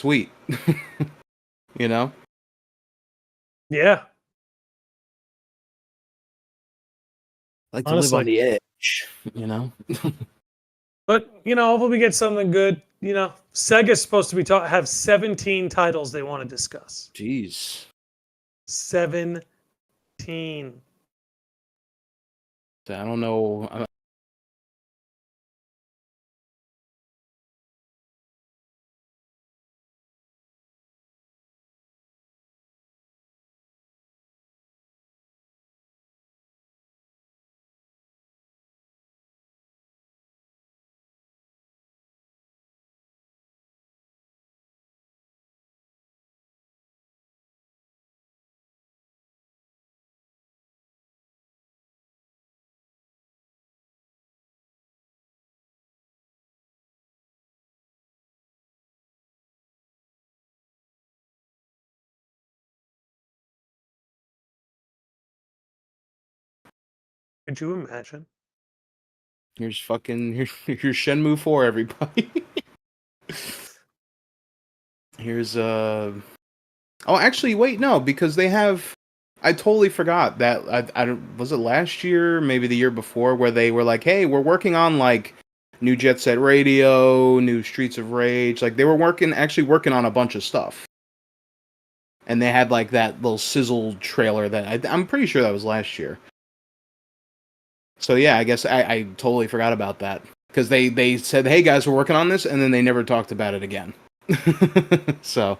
sweet. You know? Yeah. Like to live on Honestly. the edge, you know? But, hopefully we get something good. Sega's supposed to have 17 titles they want to discuss. Jeez. 17. I don't know. Could you imagine? Here's Shenmue 4, everybody. Here's Oh, actually, wait, no, because they have. I totally forgot that. I don't. Was it last year, maybe the year before, where they were like, "Hey, we're working on like new Jet Set Radio, new Streets of Rage." Like they were actually working on a bunch of stuff, and they had like that little sizzle trailer that I'm pretty sure that was last year. So yeah, I guess I totally forgot about that because they said, "Hey guys, we're working on this," and then they never talked about it again. So,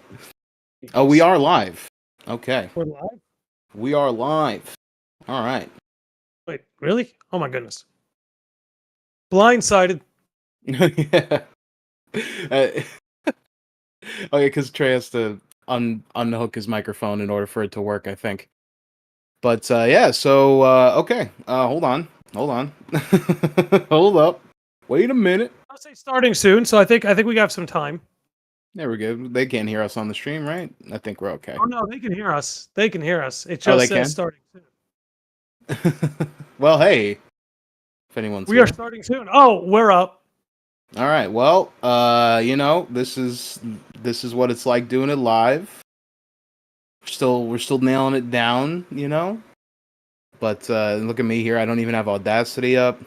oh, we are live. Okay. We're live? We are live. All right. Wait, really? Oh my goodness. Blindsided. Yeah. Oh yeah, because Trey has to unhook his microphone in order for it to work, I think. But yeah, so okay. Hold on. Hold up. Wait a minute. I'll say starting soon, so I think we have some time. There we go. They can't hear us on the stream, right? I think we're okay. Oh no, they can hear us. They can hear us. It Oh, just they says can? starting soon. Well, hey. If anyone's We here. are starting soon. Oh, we're up. All right. Well, this is what it's like doing it live. We're still nailing it down, But look at me here. I don't even have Audacity up.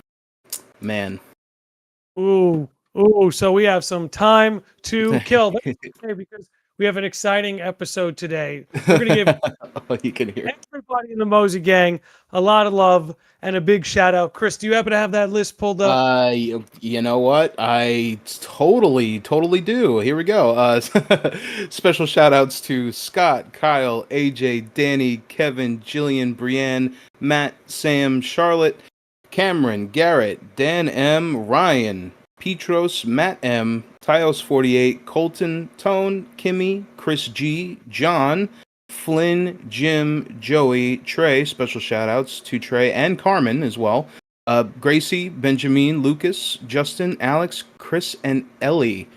Man. Ooh, so we have some time to kill. That's okay, because we have an exciting episode today. We're going to give you can hear everybody in the Mosey gang a lot of love and a big shout out. Chris, do you happen to have that list pulled up? You know what? I totally do. Here we go. Special shout outs to Scott, Kyle, AJ, Danny, Kevin, Jillian, Brienne, Matt, Sam, Charlotte, Cameron, Garrett, Dan M, Ryan, Petros, Matt M, Tyos48, Colton, Tone, Kimmy, Chris G, John, Flynn, Jim, Joey, Trey. Special shout outs to Trey and Carmen as well. Gracie, Benjamin, Lucas, Justin, Alex, Chris, and Ellie.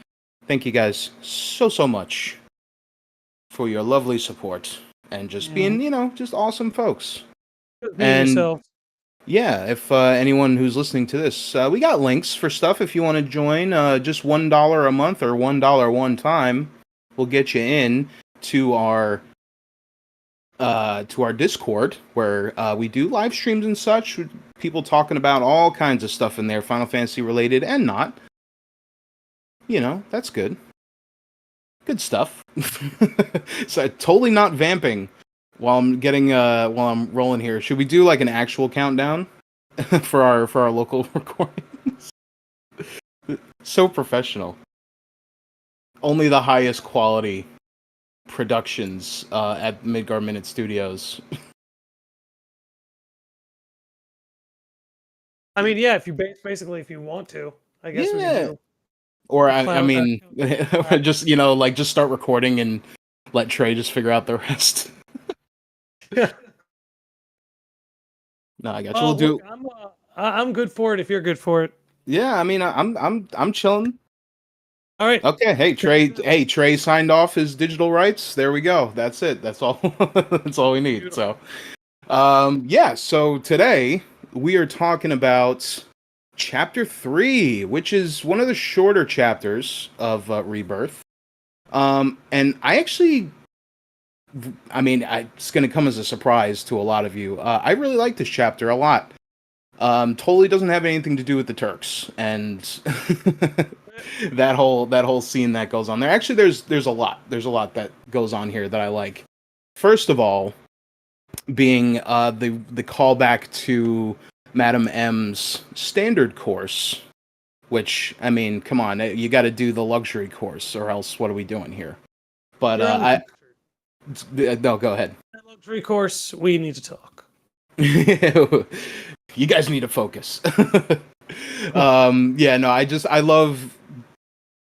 Thank you guys so much for your lovely support and just being, just awesome folks. And yourself. yeah, if anyone who's listening to this, we got links for stuff if you want to join. Just $1 a month or $1 one time will get you in to our Discord, where we do live streams and such. People talking about all kinds of stuff in there, Final Fantasy related and not. That's good. Good stuff. So totally not vamping while I'm rolling here. Should we do like an actual countdown for our local recordings? So professional. Only the highest quality productions at Midgar Minute Studios. I mean, yeah, if you want to, I guess we can do. Or I mean, just just start recording and let Trey just figure out the rest. Yeah. No, I got you. We'll do. I'm good for it if you're good for it. Yeah, I mean, I'm chilling. All right. Okay. Hey, Trey. Hey, Trey signed off his digital rights. There we go. That's it. That's all. That's all we need. Beautiful. So, yeah. So today we are talking about Chapter 3, which is one of the shorter chapters of Rebirth. And I actually, I mean, it's going to come as a surprise to a lot of you. I really like this chapter a lot. Totally doesn't have anything to do with the Turks and that whole scene that goes on there. Actually, there's a lot that goes on here that I like. First of all, being the callback to Madam M's standard course, which I mean, come on, you got to do the luxury course, or else what are we doing here? But You're I no, go ahead. that luxury course. We need to talk. You guys need to focus. Yeah, no, I love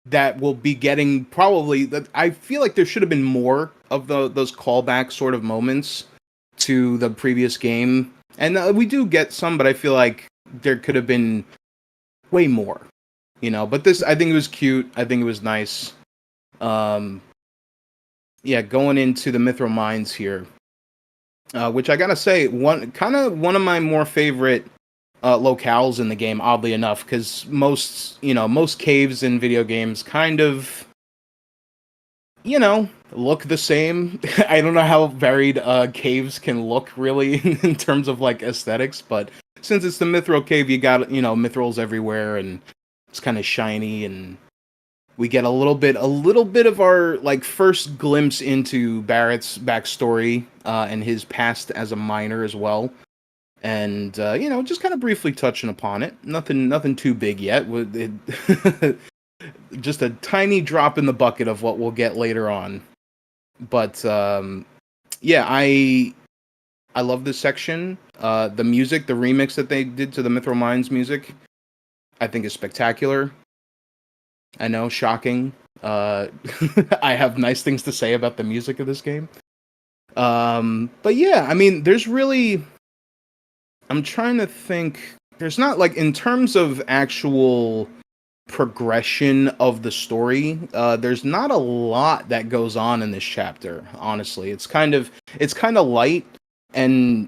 that we'll be getting probably that. I feel like there should have been more of those callback sort of moments to the previous game, and we do get some, but I feel like there could have been way more, But this, I think it was cute. I think it was nice. Um, yeah, going into the Mithril Mines here, which I gotta say, one of my more favorite locales in the game, oddly enough, because most caves in video games kind of, look the same. I don't know how varied caves can look really in terms of like aesthetics, but since it's the Mithril cave, you got mithrils everywhere, and it's kind of shiny, and we get a little bit of our like first glimpse into Barrett's backstory and his past as a miner as well. And just kind of briefly touching upon it. Nothing too big yet. Just a tiny drop in the bucket of what we'll get later on. But yeah, I love this section. The music, the remix that they did to the Mithril Mines music, I think is spectacular. I know, shocking. I have nice things to say about the music of this game. But yeah, I mean, I'm trying to think. There's not, like, in terms of actual progression of the story, there's not a lot that goes on in this chapter, honestly. It's kind of light, and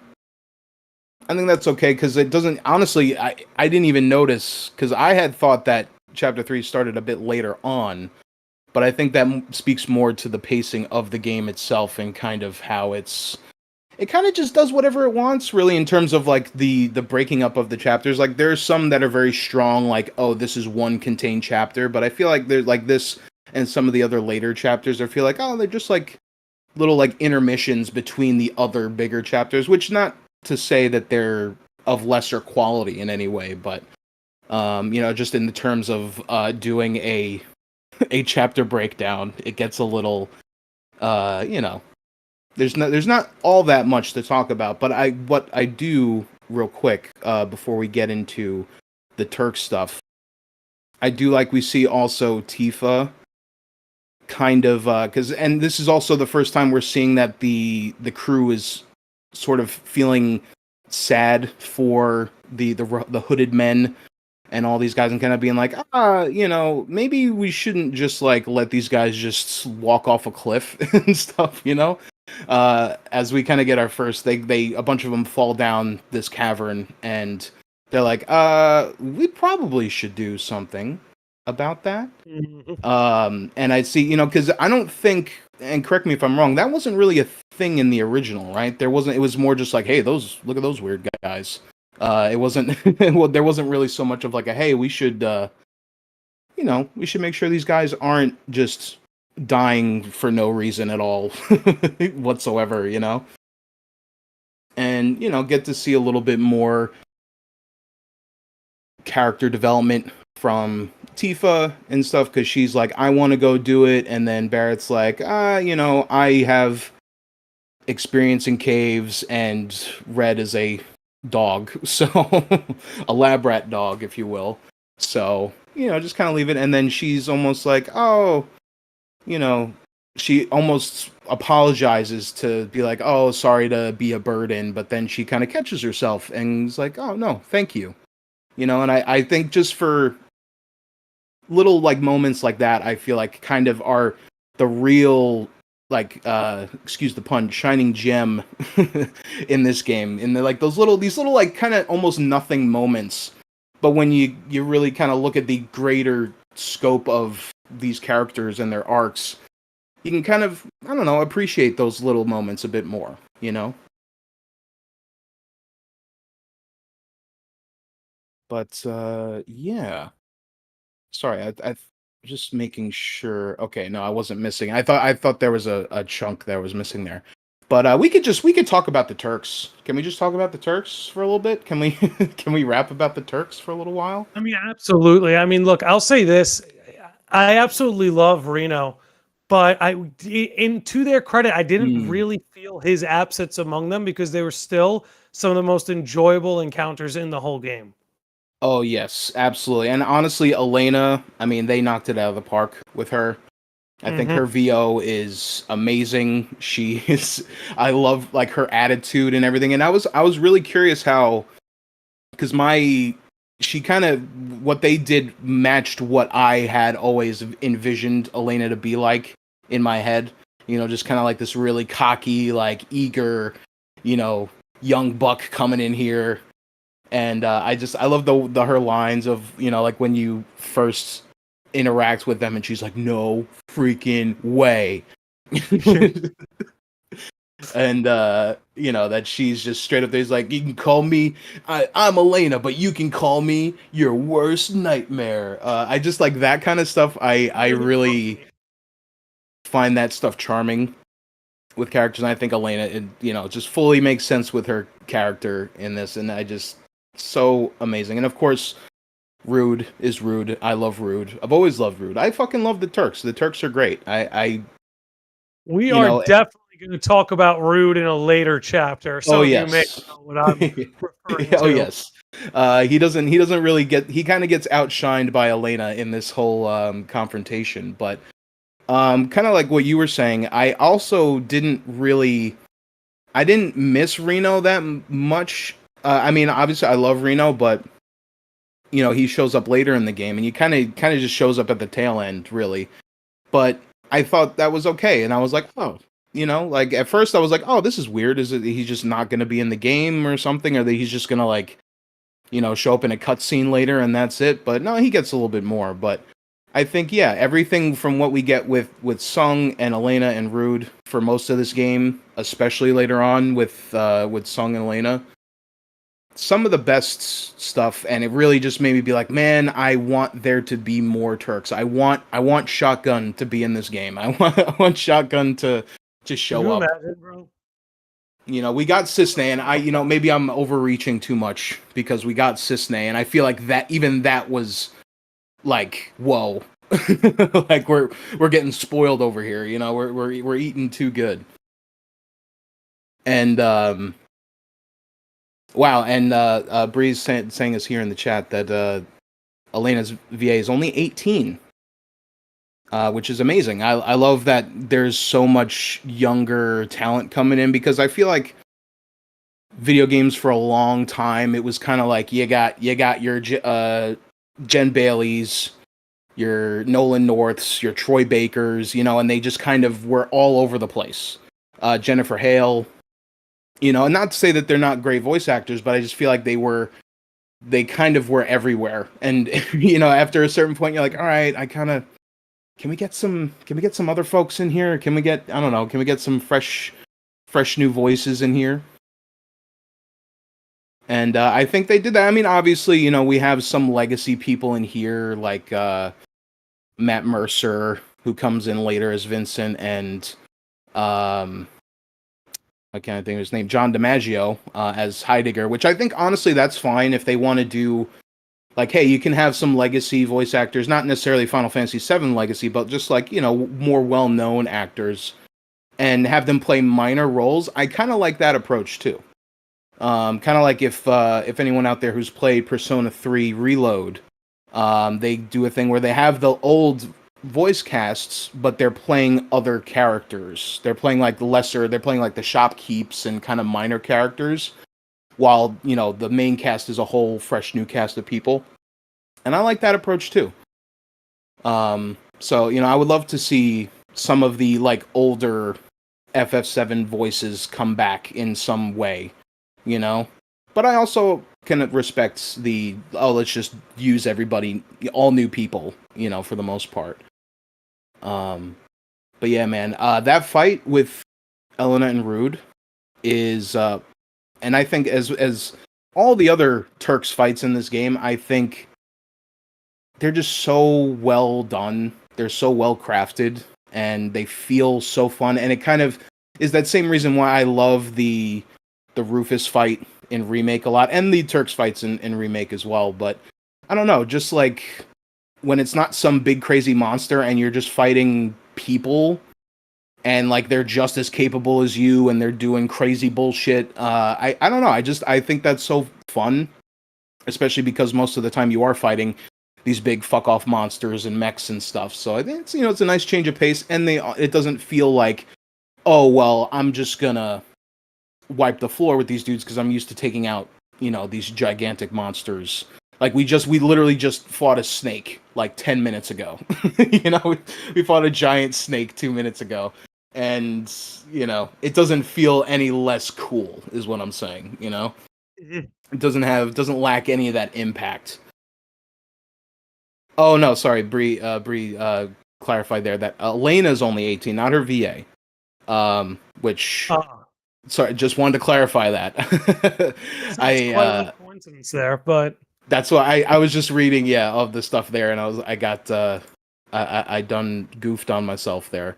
I think that's okay, because it doesn't, honestly, I didn't even notice, because I had thought that chapter 3 started a bit later on, but I think that speaks more to the pacing of the game itself and kind of how it kind of just does whatever it wants, really, in terms of like the breaking up of the chapters. Like, there's some that are very strong, like, oh, this is one contained chapter, but I feel like there's like this and some of the other later chapters, I feel like, oh, they're just like little like intermissions between the other bigger chapters, which, not to say that they're of lesser quality in any way, but just in the terms of doing a chapter breakdown, it gets a little there's not all that much to talk about, but what I do real quick before we get into the Turk stuff, I do like we see also Tifa kind of and this is also the first time we're seeing that the crew is sort of feeling sad for the hooded men and all these guys, and kind of being like, maybe we shouldn't just like let these guys just walk off a cliff and stuff, as we kind of get our first, they a bunch of them fall down this cavern, and they're like, we probably should do something about that. And I see, because I don't think, and correct me if I'm wrong, that wasn't really a thing in the original, right? It was more just like, hey, look at those weird guys. It wasn't, well, there wasn't really so much of like a, hey, we should make sure these guys aren't just dying for no reason at all whatsoever, and get to see a little bit more character development from Tifa and stuff, because she's like, I want to go do it, and then Barrett's like, I have experience in caves, and Red is a dog, so a lab rat dog, if you will, so just kind of leave it. And then she's almost like, oh, she almost apologizes to be like, oh, sorry to be a burden, but then she kind of catches herself and is like, oh, no, thank you. And I think just for little like moments like that, I feel like kind of are the real, like, excuse the pun, shining gem in this game. In the like these little like kind of almost nothing moments, but when you really kind of look at the greater scope of these characters and their arcs, you can kind of, I don't know, appreciate those little moments a bit more, you know. But yeah. Sorry, I just making sure. Okay, no, I wasn't missing. I thought there was a chunk that was missing there. But we could talk about the Turks. Can we just talk about the Turks for a little bit? Can we can we rap about the Turks for a little while? I mean, absolutely. I mean, look, I'll say this. I absolutely love Reno, but in to their credit, I didn't Mm. really feel his absence among them because they were still some of the most enjoyable encounters in the whole game. Oh yes, absolutely. And honestly, Elena, I mean, they knocked it out of the park with her. I think Hmm. her VO is amazing. She is I love like her attitude and everything. And I was really curious how because my she kind of what they did matched what I had always envisioned Elena to be like in my head. You know, just kind of like this really cocky, like eager, you know, young buck coming in here. And I love the her lines of, you know, like when you first interact with them and she's like, no freaking way. And you know that she's just straight up there's like, you can call me I'm Elena, but you can call me your worst nightmare. I just like that kind of stuff. I really find that stuff charming with characters, and I think Elena, you know, just fully makes sense with her character in this, and I just so amazing. And of course, Rude is Rude. I love Rude. I've always loved Rude. I fucking love the Turks. The Turks are great. I We you are know, definitely going to talk about Rude in a later chapter. oh Some of you may yes. know what I'm referring Oh to. yes. He doesn't really get he kind of gets outshined by Elena in this whole confrontation, but kind of like what you were saying, I also didn't really I didn't miss Reno that much. I mean, obviously I love Reno, but you know, he shows up later in the game and he kind of just shows up at the tail end really. But I thought that was okay and I was like, "Oh, you know, like at first I was like, "Oh, this is weird. Is it he's just not going to be in the game or something or that he's just going to like, you know, show up in a cutscene later and that's it?" But no, he gets a little bit more, but I think yeah, everything from what we get with Sung and Elena and Rude for most of this game, especially later on with Sung and Elena, some of the best stuff, and it really just made me be like, man, I want there to be more Turks. I want Shotgun to be in this game. I want Shotgun to Can show you up. imagine, bro? You know, we got Cisne, and you know, maybe I'm overreaching too much because we got Cisne, and I feel like that even that was like, whoa, like we're getting spoiled over here. You know, we're eating too good. And wow, and Breeze saying us here in the chat that Elena's VA is only 18, which is amazing. I love that there's so much younger talent coming in because I feel like video games for a long time it was kind of like you got your Jen Baileys, your Nolan Norths, your Troy Bakers, you know, and they just kind of were all over the place. Jennifer Hale, you know, and not to say that they're not great voice actors, but I just feel like they kind of were everywhere. And you know, after a certain point, you're like, all right, I kind of can we get some other folks in here? Can we get I don't know, can we get some fresh new voices in here? And I think they did that. I mean, obviously, you know, we have some legacy people in here like Matt Mercer, who comes in later as Vincent, and um, I can't think of his name, John DiMaggio as Heidegger, which I think honestly that's fine if they want to do like, hey, you can have some legacy voice actors, not necessarily Final Fantasy VII legacy, but just like you know more well-known actors, and have them play minor roles. I kind of like that approach too. Kind of like if anyone out there who's played Persona 3 Reload, they do a thing where they have the old voice casts, but they're playing other characters. They're playing like they're playing like the shopkeeps and kind of minor characters, while you know the main cast is a whole fresh new cast of people. And I like that approach too. So you know, I would love to see some of the like older FF7 voices come back in some way, you know. But I also can respect the let's just use everybody, all new people, you know, for the most part. Um, But yeah, man, that fight with Elena and Rude is, and I think as all the other Turks fights in this game, I think they're just so well done. They're so well crafted, and they feel so fun. And it kind of is that same reason why I love the Rufus fight in Remake a lot, and the Turks fights in Remake as well. But I don't know, just like when it's not some big crazy monster and you're just fighting people and like they're just as capable as you and they're doing crazy bullshit. I don't know. I think that's so fun, especially because most of the time you are fighting these big fuck off monsters and mechs and stuff. So I think it's it's a nice change of pace, and it doesn't feel like, oh well, I'm just gonna wipe the floor with these dudes because I'm used to taking out these gigantic monsters. Like we literally just fought a snake like 10 minutes ago. We fought a giant snake 2 minutes ago, and it doesn't feel any less cool, is what I'm saying. Mhm. It doesn't lack any of that impact. Oh no, sorry, Bree clarified there that Elena's only 18, not her VA. Which sorry, just wanted to clarify that. Sounds quite like coincidence there, but that's why I was just reading of the stuff there, and I done goofed on myself there.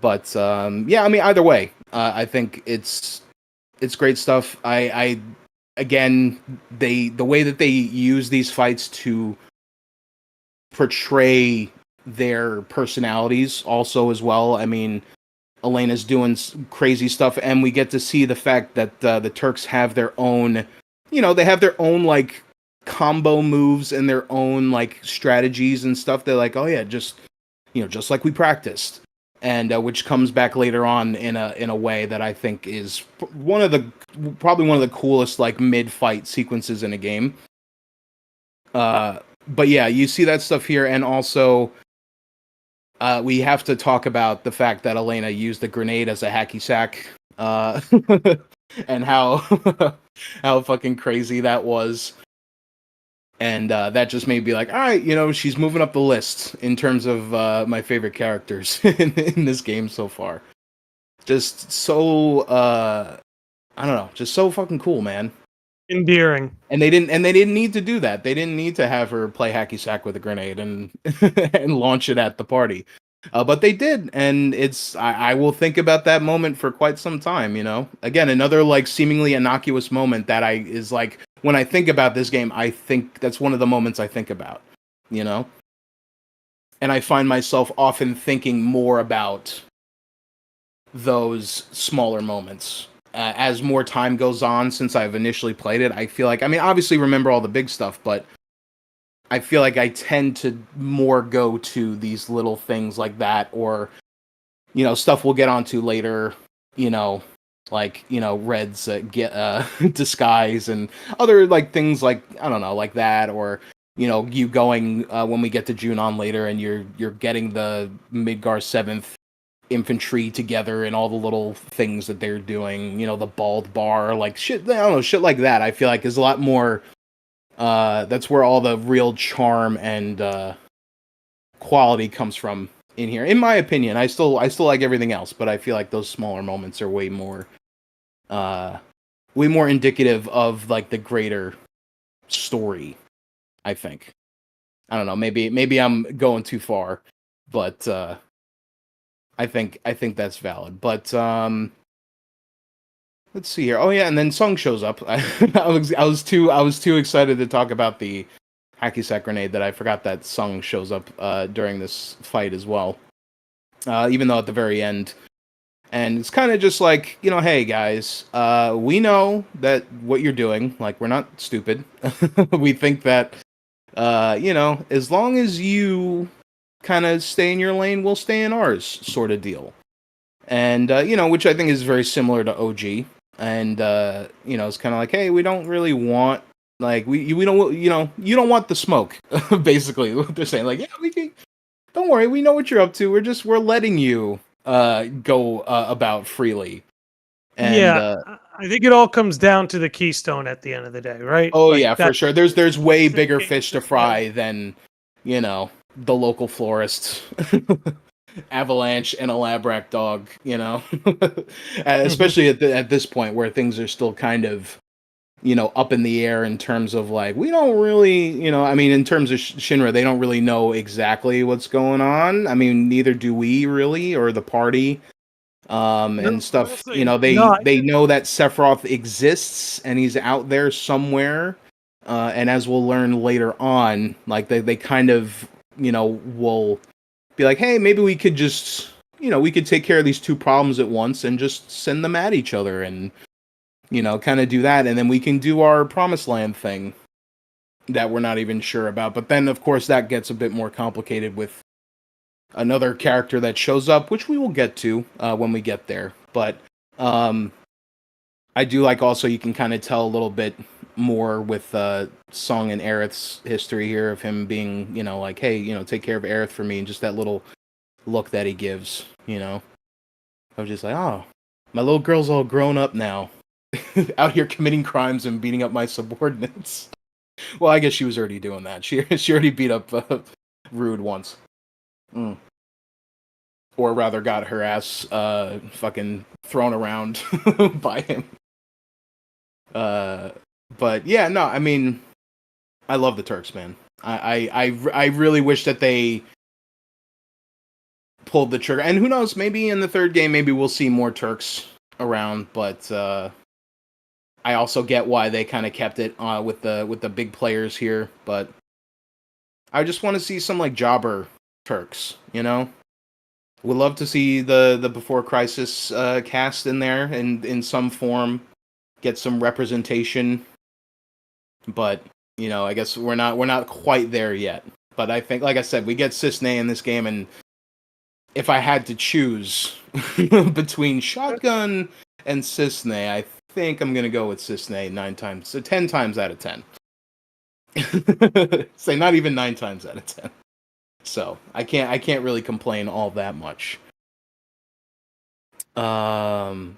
But I mean either way, I think it's great stuff. I again, the way that they use these fights to portray their personalities also as well. I mean, Elena's doing crazy stuff, and we get to see the fact that the Turks have their own, they have their own like combo moves and their own like strategies and stuff. They're like, oh yeah, just just like we practiced, and which comes back later on in a way that I think is probably one of the coolest like mid fight sequences in a game. But yeah, you see that stuff here, and also we have to talk about the fact that Elena used the grenade as a hacky sack, and how how fucking crazy that was. And that just made me be like, all right, she's moving up the list in terms of my favorite characters in this game so far. Just so I don't know, just so fucking cool, man. endearing. And they didn't need to do that. They didn't need to have her play hacky sack with a grenade and and launch it at the party. But they did, and I will think about that moment for quite some time. Again, another like seemingly innocuous moment that is like when I think about this game, I think that's one of the moments I think about. And I find myself often thinking more about those smaller moments. As more time goes on since I've initially played it, I feel like, I mean, obviously remember all the big stuff, but I feel like I tend to more go to these little things like that, or, stuff we'll get onto later, like, Red's disguise and other like things like, I don't know, like that, or, you going, when we get to Junon later and you're getting the Midgar 7th infantry together and all the little things that they're doing, the bald bar, like shit, I don't know, shit like that, I feel like is a lot more, that's where all the real charm and quality comes from in here, in my opinion. I still like everything else, but I feel like those smaller moments are way more indicative of like the greater story, I think. I don't know, maybe I'm going too far, but I think that's valid. But let's see here. Oh yeah, and then Sung shows up. I was too excited to talk about the hacky sack grenade that I forgot that Sung shows up during this fight as well. Even though at the very end, and it's kind of just like, hey guys, we know that what you're doing, like we're not stupid. We think that as long as you kind of stay in your lane, we'll stay in ours, sort of deal. And which I think is very similar to OG. And it's kind of like, hey, we don't really want, like, we don't, you don't want the smoke. Basically what they're saying, like, yeah, we can, don't worry, we know what you're up to, we're letting you go about freely. And Yeah, I think it all comes down to the keystone at the end of the day, right? oh Like yeah, for sure, there's way that's the bigger game fish to system. fry than the local florists. Avalanche and a Labrak dog, Mhm. especially at this point where things are still kind of, up in the air in terms of like, we don't really, I mean, in terms of Shinra, they don't really know exactly what's going on. I mean, neither do we really, or the party, No, and stuff. honestly, They not. they know that Sephiroth exists and he's out there somewhere. And as we'll learn later on, like they kind of, will be like, hey, maybe we could just, we could take care of these two problems at once and just send them at each other and, kind of do that. And then we can do our promised land thing that we're not even sure about. But then, of course, that gets a bit more complicated with another character that shows up, which we will get to when we get there. But um, I do like also you can kind of tell a little bit more with Song and Aerith's history here of him being, like, hey, take care of Aerith for me, and just that little look that he gives, I was just like, oh, my little girl's all grown up now, out here committing crimes and beating up my subordinates. Well, I guess she was already doing that. She already beat up Rude once. Mm. Or rather got her ass fucking thrown around by him. Uh, but yeah, no, I mean, I love the Turks, man. I really wish that they pulled the trigger. And who knows, maybe in the third game, maybe we'll see more Turks around. But I also get why they kind of kept it with the big players here. But I just want to see some like jobber Turks, Would love to see the Before Crisis cast in there and in some form, get some representation. But I guess we're not quite there yet. But I think, like I said, we get Cisne in this game, and if I had to choose between Shotgun and Cisne, I think I'm gonna go with Cisne 9 times, so 10 times out of 10. Say not even 9 times out of 10. So I can't really complain all that much. Um,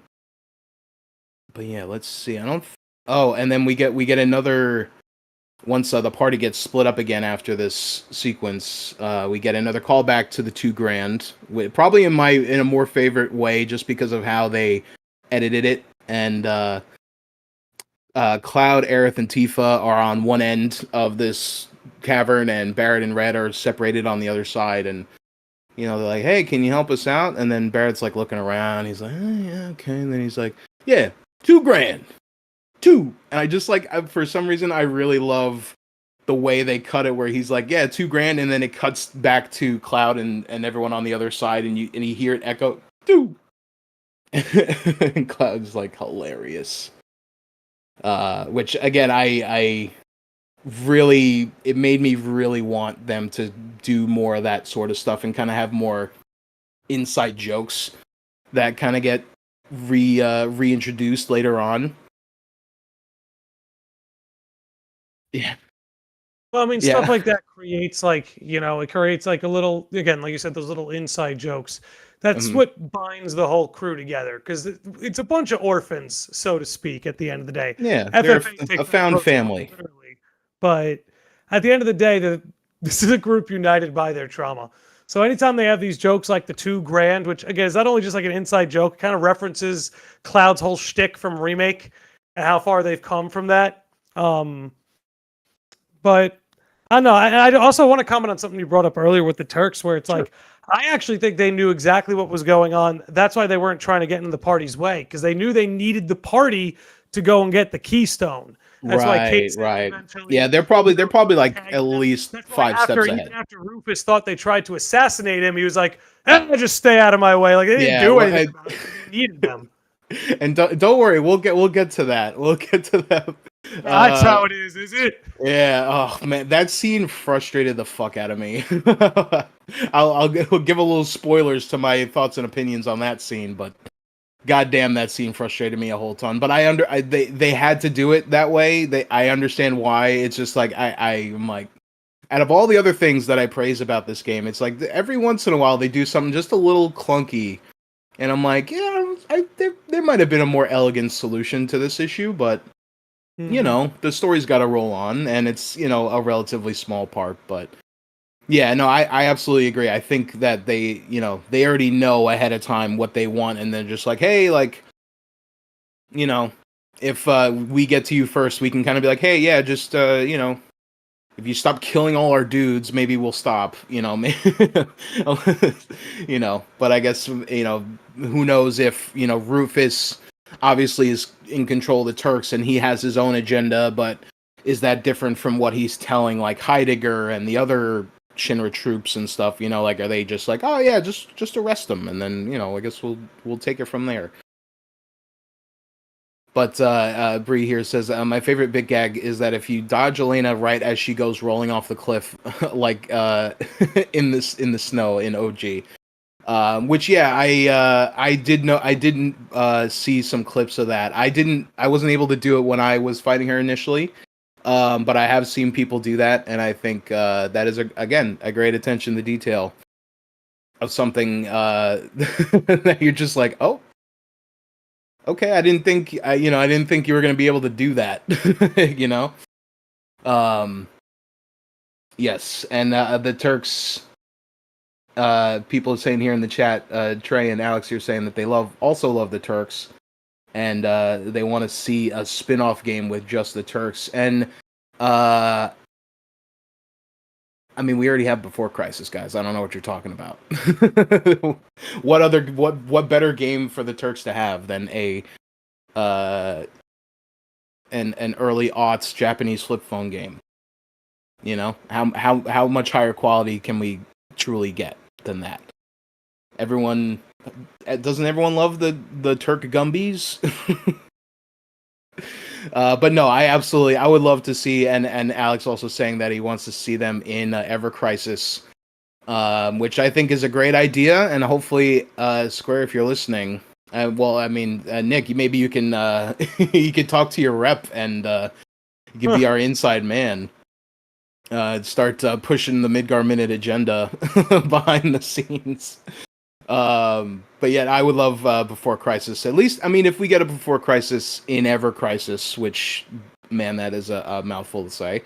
but yeah, let's see. I don't. Oh, and then we get another. Once the party gets split up again after this sequence, we get another callback to the 2 grand, probably in a more favorite way, just because of how they edited it. And Cloud, Aerith, and Tifa are on one end of this cavern, and Barrett and Red are separated on the other side. And they're like, "Hey, can you help us out?" And then Barrett's like looking around. He's like, "Yeah, okay." And then he's like, "Yeah, 2 grand, two." And I just like, for some reason, I really love the way they cut it, where he's like, "Yeah, 2 grand," and then it cuts back to Cloud and everyone on the other side, and you hear it echo, "Two." And Cloud's like hilarious. Which again, I really, it made me really want them to do more of that sort of stuff and kind of have more inside jokes that kind of get reintroduced later on. Yeah, Well, I mean, stuff yeah, like that creates like, it creates like a little, again, like you said, those little inside jokes. That's Mhm. what binds the whole crew together because it's a bunch of orphans, so to speak, at the end of the day. Yeah. They're FFA a takes that found approach more family. literally. But at the end of the day, this is a group united by their trauma. So anytime they have these jokes like the 2 grand, which again is not only just like an inside joke, it kind of references Cloud's whole shtick from Remake and how far they've come from that. But I don't know. I also want to comment on something you brought up earlier with the Turks, where it's Sure. like, I actually think they knew exactly what was going on. That's why they weren't trying to get in the party's way, because they knew they needed the party to go and get the keystone. That's why Right, Case right. Yeah, eventually, they're probably like at tagged them. least That's why 5 steps even ahead. after Rufus thought they tried to assassinate him, he was like, just stay out of my way. Like they didn't Yeah, do well, anything about it. They needed them. and don't worry, we'll get to that. We'll get to that. That's Uh, how it is it? yeah. Oh man, that scene frustrated the fuck out of me. I'll give a little spoilers to my thoughts and opinions on that scene, but goddamn, that scene frustrated me a whole ton. But they had to do it that way. I understand why. It's just like I'm like, out of all the other things that I praise about this game, it's like every once in a while they do something just a little clunky, and I'm like, yeah, there might have been a more elegant solution to this issue, but Mm-hmm. the story's got to roll on, and it's a relatively small part, but Yeah, no, I absolutely agree. I think that they already know ahead of time what they want, and they're just like, hey, like, you know, if we get to you first, we can kind of be like, hey, yeah, just if you stop killing all our dudes, maybe we'll stop. But I guess who knows if Rufus obviously is in control of the Turks and he has his own agenda, but is that different from what he's telling like Heidegger and the other Shinra troops and stuff? Like are they just like, oh yeah, just arrest them and then I guess we'll take it from there. But Bree here says my favorite big gag is that if you dodge Elena right as she goes rolling off the cliff, like in the snow in OG. Which yeah, I did know I didn't see some clips of that. I wasn't able to do it when I was fighting her initially. But I have seen people do that, and I think that is again a great attention to detail of something that you're just like, oh, okay, I didn't think I didn't think you were going to be able to do that. you know. Um. Yes, and the Turks. People are saying here in the chat, Trey and Alex here saying that they also love the Turks, and they want to see a spin-off game with just the Turks. And uh, I mean, we already have Before Crisis, guys. I don't know what you're talking about. What better game for the Turks to have than uh an early aughts Japanese flip phone game? How much higher quality can we truly get than that? Everyone doesn't everyone love the Turk Gumbies? But no, I would love to see, and Alex also saying that he wants to see them in Ever Crisis, which I think is a great idea, and hopefully, Square, if you're listening, well, I mean, Nick, maybe you can you can talk to your rep and you can be our inside man. Start pushing the Midgar Minute agenda behind the scenes. But yeah, I would love Before Crisis. At least, I mean, if we get a Before Crisis in Ever Crisis, which, man, that is a mouthful to say.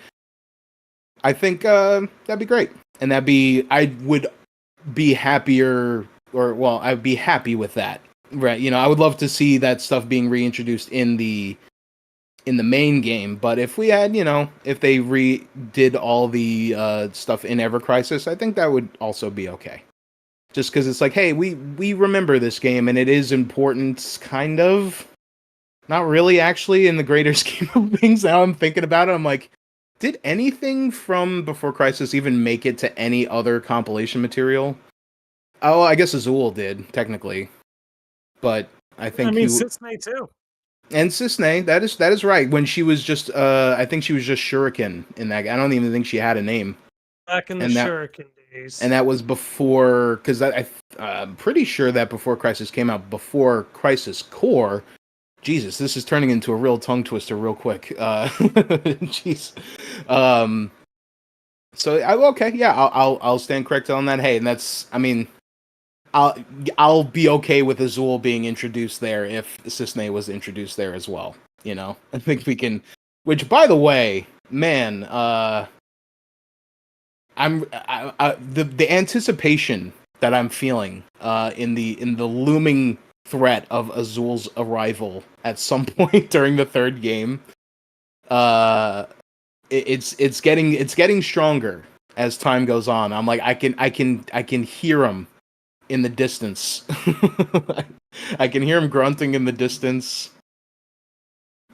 I think that'd be great, and I would be happier, or well, I'd be happy with that, right? I would love to see that stuff being reintroduced in the main game. But if we had, if they redid all the stuff in Ever Crisis, I think that would also be okay. Just because it's like, hey, we remember this game, and it is important, kind of. Not really, actually, in the greater scheme of things. Now I'm thinking about it, I'm like, did anything from Before Crisis even make it to any other compilation material? Oh, I guess Azul did, technically. But I think Sisney too. And Cisne, that is right. When she was just, I think she was just Shuriken in that. I don't even think she had a name. Back in the Shuriken days. And that was before, because I'm pretty sure that Before Crisis came out before Crisis Core. Jesus, this is turning into a real tongue twister real quick. Jeez. So okay, yeah, I'll stand corrected on that. Hey, and that's, I mean, I'll be okay with Azul being introduced there if Cisne was introduced there as well. I think we can. Which, by the way, man, the anticipation that I'm feeling in the looming threat of Azul's arrival at some point during the third game. It's getting stronger as time goes on. I'm like, I can hear him in the distance. I can hear him grunting in the distance,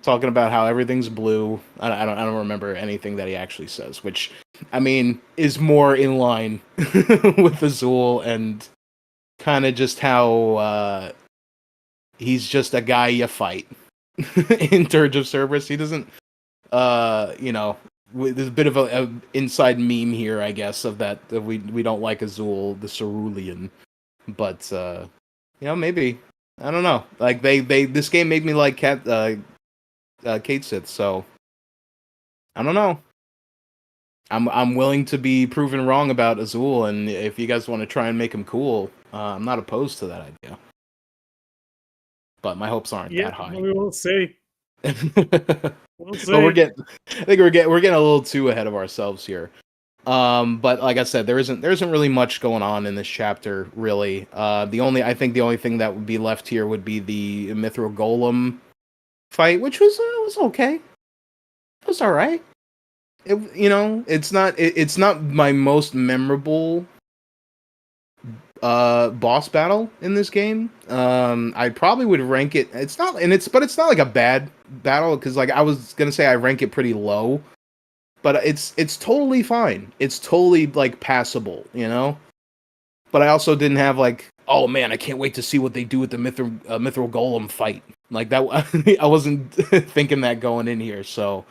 talking about how everything's blue. I don't remember anything that he actually says, which, I mean, is more in line with Azul and kind of just how he's just a guy you fight in Dirge of Cerberus. He doesn't, there's a bit of a inside meme here, I guess, of that we don't like Azul, the Cerulean, but maybe, I don't know. Like they this game made me like Kate Sith, so I don't know. I'm willing to be proven wrong about Azul, and if you guys want to try and make him cool, I'm not opposed to that idea. But my hopes aren't that high. We will see. We'll see. But I think we're getting a little too ahead of ourselves here. But like I said, there isn't really much going on in this chapter, really. I think the only thing that would be left here would be the Mithril Golem fight, which was okay. It was all right. It's not my most memorable boss battle in this game. I probably would rank it. But it's not like a bad battle, because like I was gonna say I rank it pretty low, but it's totally fine. It's totally like passable, you know. But I also didn't have like, oh man, I can't wait to see what they do with the Mithril Golem fight. Like that, I wasn't thinking that going in here. So,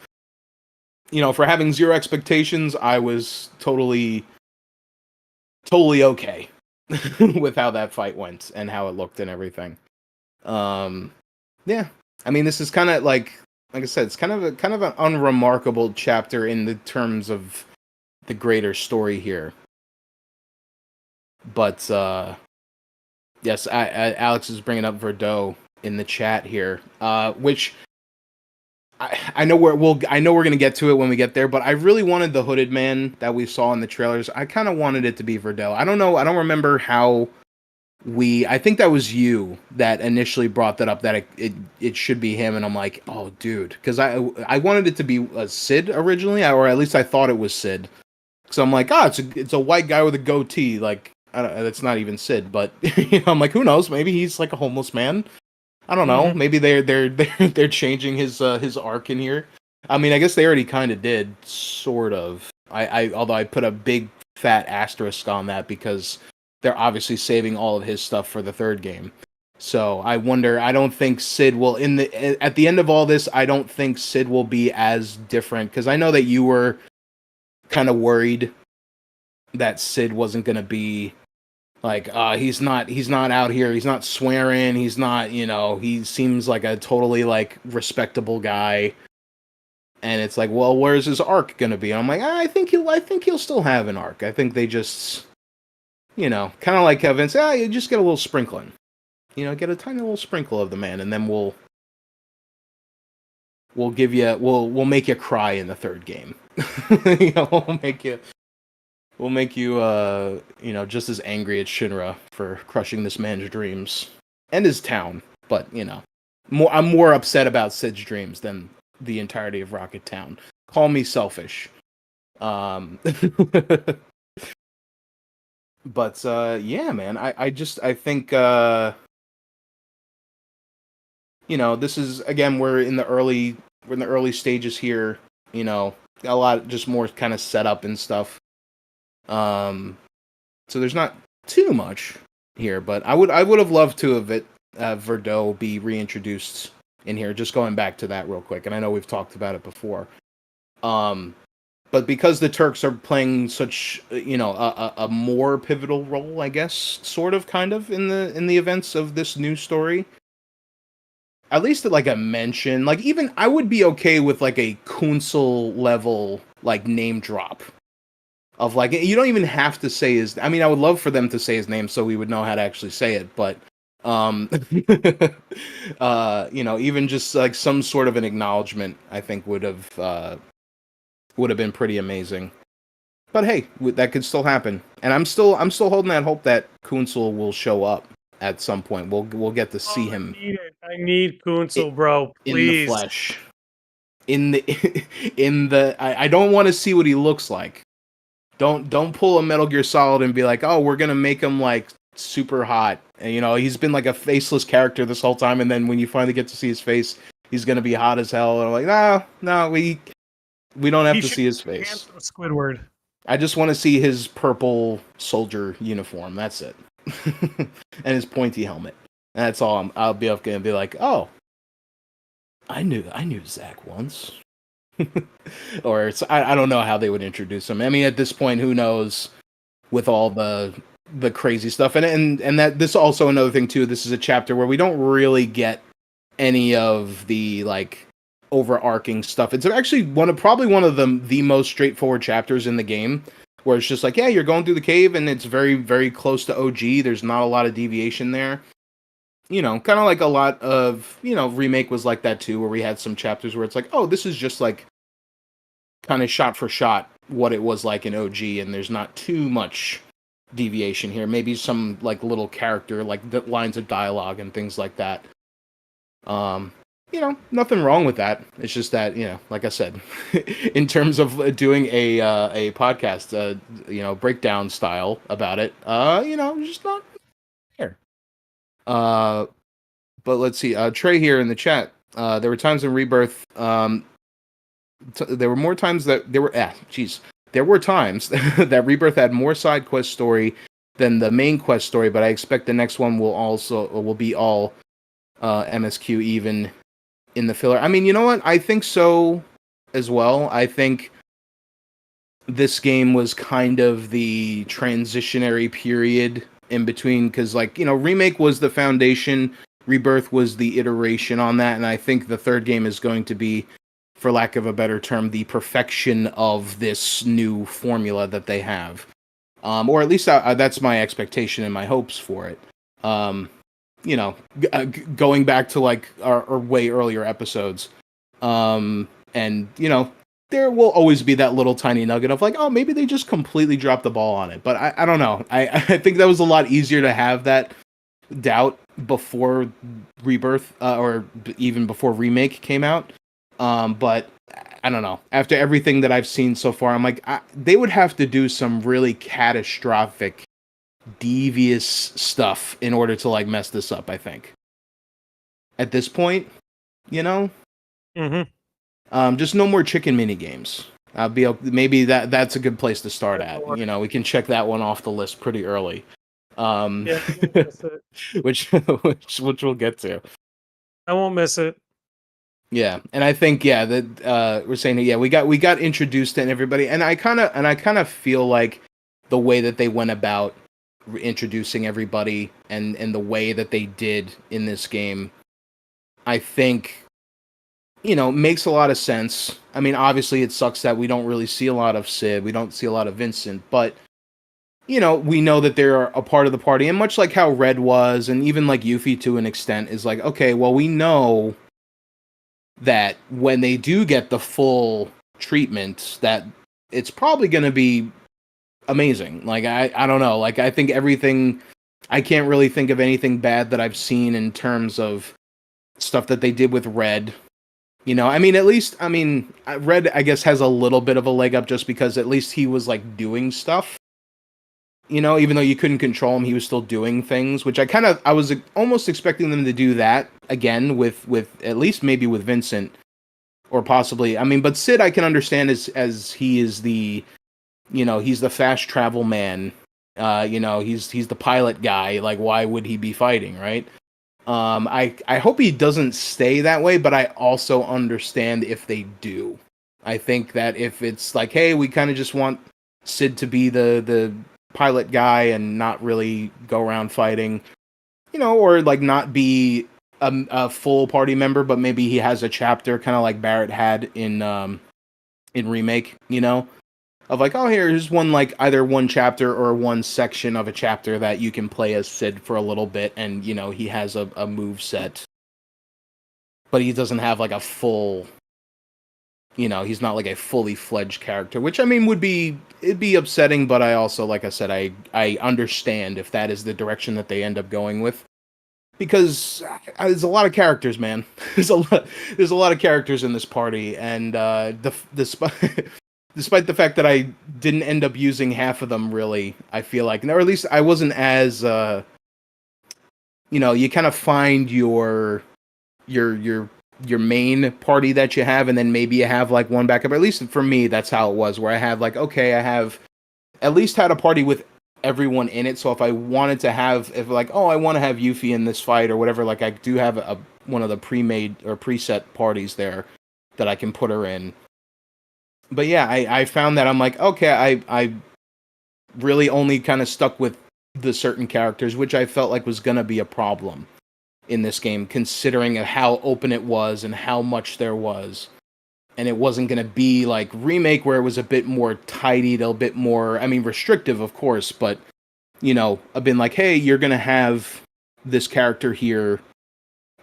for having zero expectations, I was totally okay with how that fight went and how it looked and everything. Yeah, I mean, this is kind of like I said, it's kind of an unremarkable chapter in the terms of the greater story here. But yes, Alex is bringing up Verdot in the chat here, which I know we're gonna get to it when we get there. But I really wanted the hooded man that we saw in the trailers. I kind of wanted it to be Verdot. I don't know. I don't remember how I think that was you that initially brought that up, that it should be him, and I'm like, oh dude, because I wanted it to be Sid originally, or at least I thought it was Sid. So I'm like, it's a white guy with a goatee, like that's not even Sid, but I'm like, who knows? Maybe he's like a homeless man. I don't know. Maybe they're changing his arc in here. I mean, I guess they already kind of did, sort of. Although I put a big fat asterisk on that, because they're obviously saving all of his stuff for the third game. So I wonder. I don't think Sid will at the end of all this. I don't think Sid will be as different, because I know that you were kind of worried that Sid wasn't going to be like, he's not out here, he's not swearing, he's not, he seems like a totally like respectable guy. And it's like, well, where's his arc going to be? And I'm like, I think he'll still have an arc. I think they just, kind of like Vince, you just get a little sprinkling. Get a tiny little sprinkle of the man, and then we'll we'll make you cry in the third game. We'll make you just as angry at Shinra for crushing this man's dreams and his town. But, I'm more upset about Sid's dreams than the entirety of Rocket Town. Call me selfish. But yeah, man, I think this is, again, we're in the early stages here, a lot just more kind of setup and stuff. So there's not too much here, but I would have loved to have Verdot be reintroduced in here. Just going back to that real quick, and I know we've talked about it before. But because the Turks are playing such, a more pivotal role, I guess, sort of, kind of, in the events of this new story, at least like a mention, like even I would be okay with like a Kunsel level like name drop of like, you don't even have to say his. I mean, I would love for them to say his name so we would know how to actually say it, but even just like some sort of an acknowledgement, I think would have been pretty amazing. But hey, that could still happen, and I'm still holding that hope that Kunsel will show up at some point. We'll get to see him. I need Kunsel, bro. Please. In the flesh. I don't want to see what he looks like. Don't pull a Metal Gear Solid and be like, oh, we're gonna make him like super hot. And he's been like a faceless character this whole time, and then when you finally get to see his face, he's gonna be hot as hell. And I'm like, no, we don't have to see his face. Squidward. I just want to see his purple soldier uniform. That's it. And his pointy helmet. And that's all. I'll be up gonna be like, oh, I knew Zack once. Or I don't know how they would introduce him. I mean, at this point, who knows? With all the crazy stuff, and that this is also another thing too. This is a chapter where we don't really get any of the like overarching stuff. It's actually probably one of the most straightforward chapters in the game, where it's just like, yeah, you're going through the cave, and it's very, very close to OG. There's not a lot of deviation there. Kind of like a lot of, Remake was like that too, where we had some chapters where it's like, oh, this is just like kind of shot for shot what it was like in OG, and there's not too much deviation here. Maybe some like little character, like the lines of dialogue and things like that. Um, nothing wrong with that. It's just that, like I said, in terms of doing a podcast, breakdown style about it, just not here. But let's see. Trey here in the chat. There were times in Rebirth. There were more times that there were. There were times that Rebirth had more side quest story than the main quest story. But I expect the next one will be all MSQ even in the filler. I mean, you know what? I think so as well. I think this game was kind of the transitionary period in between, because Remake was the foundation, Rebirth was the iteration on that, and I think the third game is going to be, for lack of a better term, the perfection of this new formula that they have. Or at least that's my expectation and my hopes for it. Going back to like our way earlier episodes. And there will always be that little tiny nugget of like, oh, maybe they just completely dropped the ball on it. But I don't know. I think that was a lot easier to have that doubt before Rebirth, or even before Remake came out. But I don't know. After everything that I've seen so far, I'm like, they would have to do some really catastrophic, devious stuff in order to like mess this up, I think. At this point, Mm-hmm. Just no more chicken mini games. Maybe that's a good place to start at. We can check that one off the list pretty early. Yeah, which we'll get to. I won't miss it. Yeah, and I think that we're saying that we got introduced to everybody, and I kind of feel like the way that they went about introducing everybody and the way that they did in this game, I think, makes a lot of sense. I mean, obviously it sucks that we don't really see a lot of Sid, we don't see a lot of Vincent, but we know that they're a part of the party, and much like how Red was, and even like Yuffie to an extent, is like, okay, well, we know that when they do get the full treatment, that it's probably going to be amazing. Like, I don't know. Like, I think everything, I can't really think of anything bad that I've seen in terms of stuff that they did with Red. I mean, Red, I guess, has a little bit of a leg up just because at least he was, like, doing stuff. Even though you couldn't control him, he was still doing things, which I was almost expecting them to do that again with at least maybe with Vincent, or possibly, but Sid I can understand as he is the, he's the fast travel man, he's the pilot guy, like why would he be fighting, right? I hope he doesn't stay that way, but I also understand if they do. I think that if it's like, hey, we kind of just want Sid to be the pilot guy and not really go around fighting, or like not be a full party member, but maybe he has a chapter kind of like Barrett had in Remake, of like, oh, here's one, like either one chapter or one section of a chapter that you can play as Sid for a little bit, and he has a move set, but he doesn't have like a full, he's not like a fully fledged character, which it'd be upsetting, but I also, like I said, I understand if that is the direction that they end up going with, because there's a lot of characters, man. there's a lot of characters in this party, and despite the fact that I didn't end up using half of them, really, I feel like, or at least I wasn't as you kind of find your main party that you have, and then maybe you have like one backup. At least for me, that's how it was, where I have like, okay, I have at least had a party with everyone in it. So if I wanted to have, if like, oh, I want to have Yuffie in this fight or whatever, like I do have one of the pre-made or preset parties there that I can put her in. But yeah, I found that I'm like, okay, I really only kind of stuck with the certain characters, which I felt like was going to be a problem in this game, considering how open it was and how much there was. And it wasn't going to be like Remake, where it was a bit more tidied, a bit more, restrictive, of course, but, I've been like, hey, you're going to have this character here,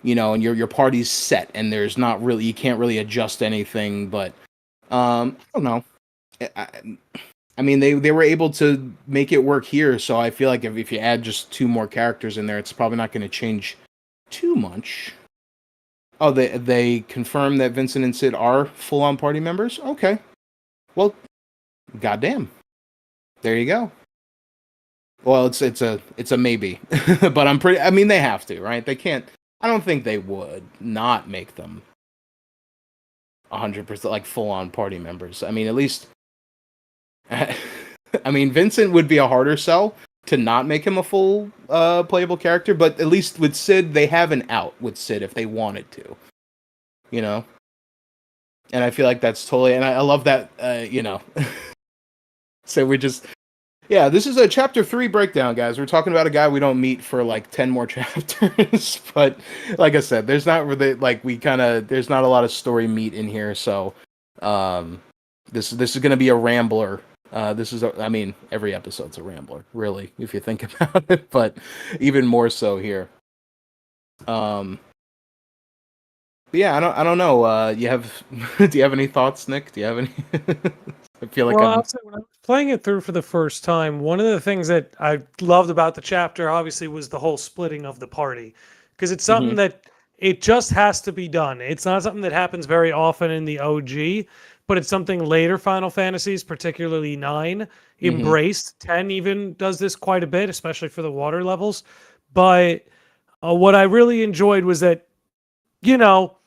and your party's set, and there's not really, you can't really adjust anything, but, I don't know. I mean, they were able to make it work here, so I feel like if you add just two more characters in there, it's probably not going to change too much. Oh, they confirmed that Vincent and Sid are full on party members. Okay, well, goddamn, there you go. Well, it's a maybe, but I'm pretty. I mean, they have to, right? They can't. I don't think they would not make them 100% like full on party members. I mean, at least. I mean, Vincent would be a harder sell to not make him a full playable character, but at least with Sid, they have an out with Sid if they wanted to, you know. And I feel like that's totally, and I love that, you know. So we just, yeah, this is a chapter 3 breakdown, guys. We're talking about a guy we don't meet for like 10 more chapters, but like I said, there's not really like there's not a lot of story meat in here, so this is going to be a rambler. I mean, every episode's a rambler, really, if you think about it, but even more so here. But yeah, I don't know. Do you have any thoughts, Nick? Do you have any? I feel like Well, I'll say when I was playing it through for the first time, one of the things that I loved about the chapter obviously was the whole splitting of the party, because it's something Mhm, that it just has to be done. It's not something that happens very often in the OG, but it's something later Final Fantasies, particularly 9, mhm, embraced. 10 even does this quite a bit, especially for the water levels. But what I really enjoyed was that, you know,